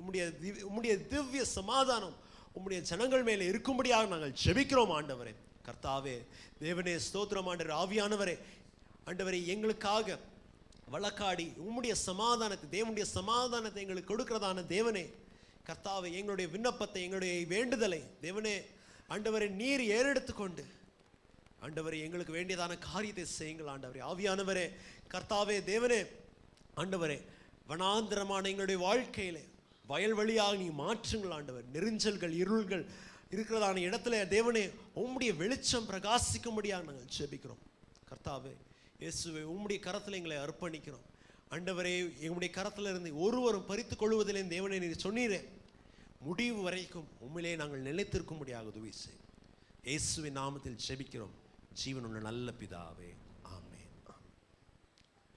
உம்முடைய திவ்ய சமாதானம் உம்முடைய ஜனங்கள் மேலே இருக்கும்படியாக நாங்கள் ஜெபிக்கிறோம். ஆண்டவரே, கர்த்தாவே, தேவனே, ஸ்தோத்திரம். ஆண்டவர், ஆவியானவரே, ஆண்டவரே, எங்களுக்காக வழக்காடி உம்முடைய சமாதானத்தை, தேவனுடைய சமாதானத்தை எங்களுக்கு கொடுக்கிறதான தேவனே, கர்த்தாவே, எங்களுடைய விண்ணப்பத்தை, எங்களுடைய வேண்டுதலை தேவனே, ஆண்டவரை, நீர் ஏறெடுத்துக்கொண்டு ஆண்டவரை, எங்களுக்கு வேண்டியதான காரியத்தை செய்யுங்கள். ஆண்டவரே, ஆவியானவரே, கர்த்தாவே, தேவனே, ஆண்டவரே, வனாந்திரமான எங்களுடைய வாழ்க்கையிலே வயல்வெளியாக நீ மாற்றுங்கள். ஆண்டவர், நெரிஞ்சல்கள், இருள்கள் இருக்கிறதான இடத்துல தேவனே, உம்முடைய வெளிச்சம் பிரகாசிக்கும்படியாக நாங்கள் ஜெபிக்கிறோம். கர்த்தாவே, இயேசுவே, உம்முடைய கரத்தில் எங்களை அர்ப்பணிக்கிறோம். ஆண்டவரே, எங்களுடைய கரத்தில் இருந்து ஒருவரும் பறித்துக் கொள்வதிலே தேவனே நீர் சொன்னீரே, முடிவு வரைக்கும் உம்மிலே நாங்கள் நிலைத்திருக்கும்படியாக உதவி செய். இயேசுவின் நாமத்தில் ஜெபிக்கிறோம், ஜீவனுள்ள நல்ல பிதாவே.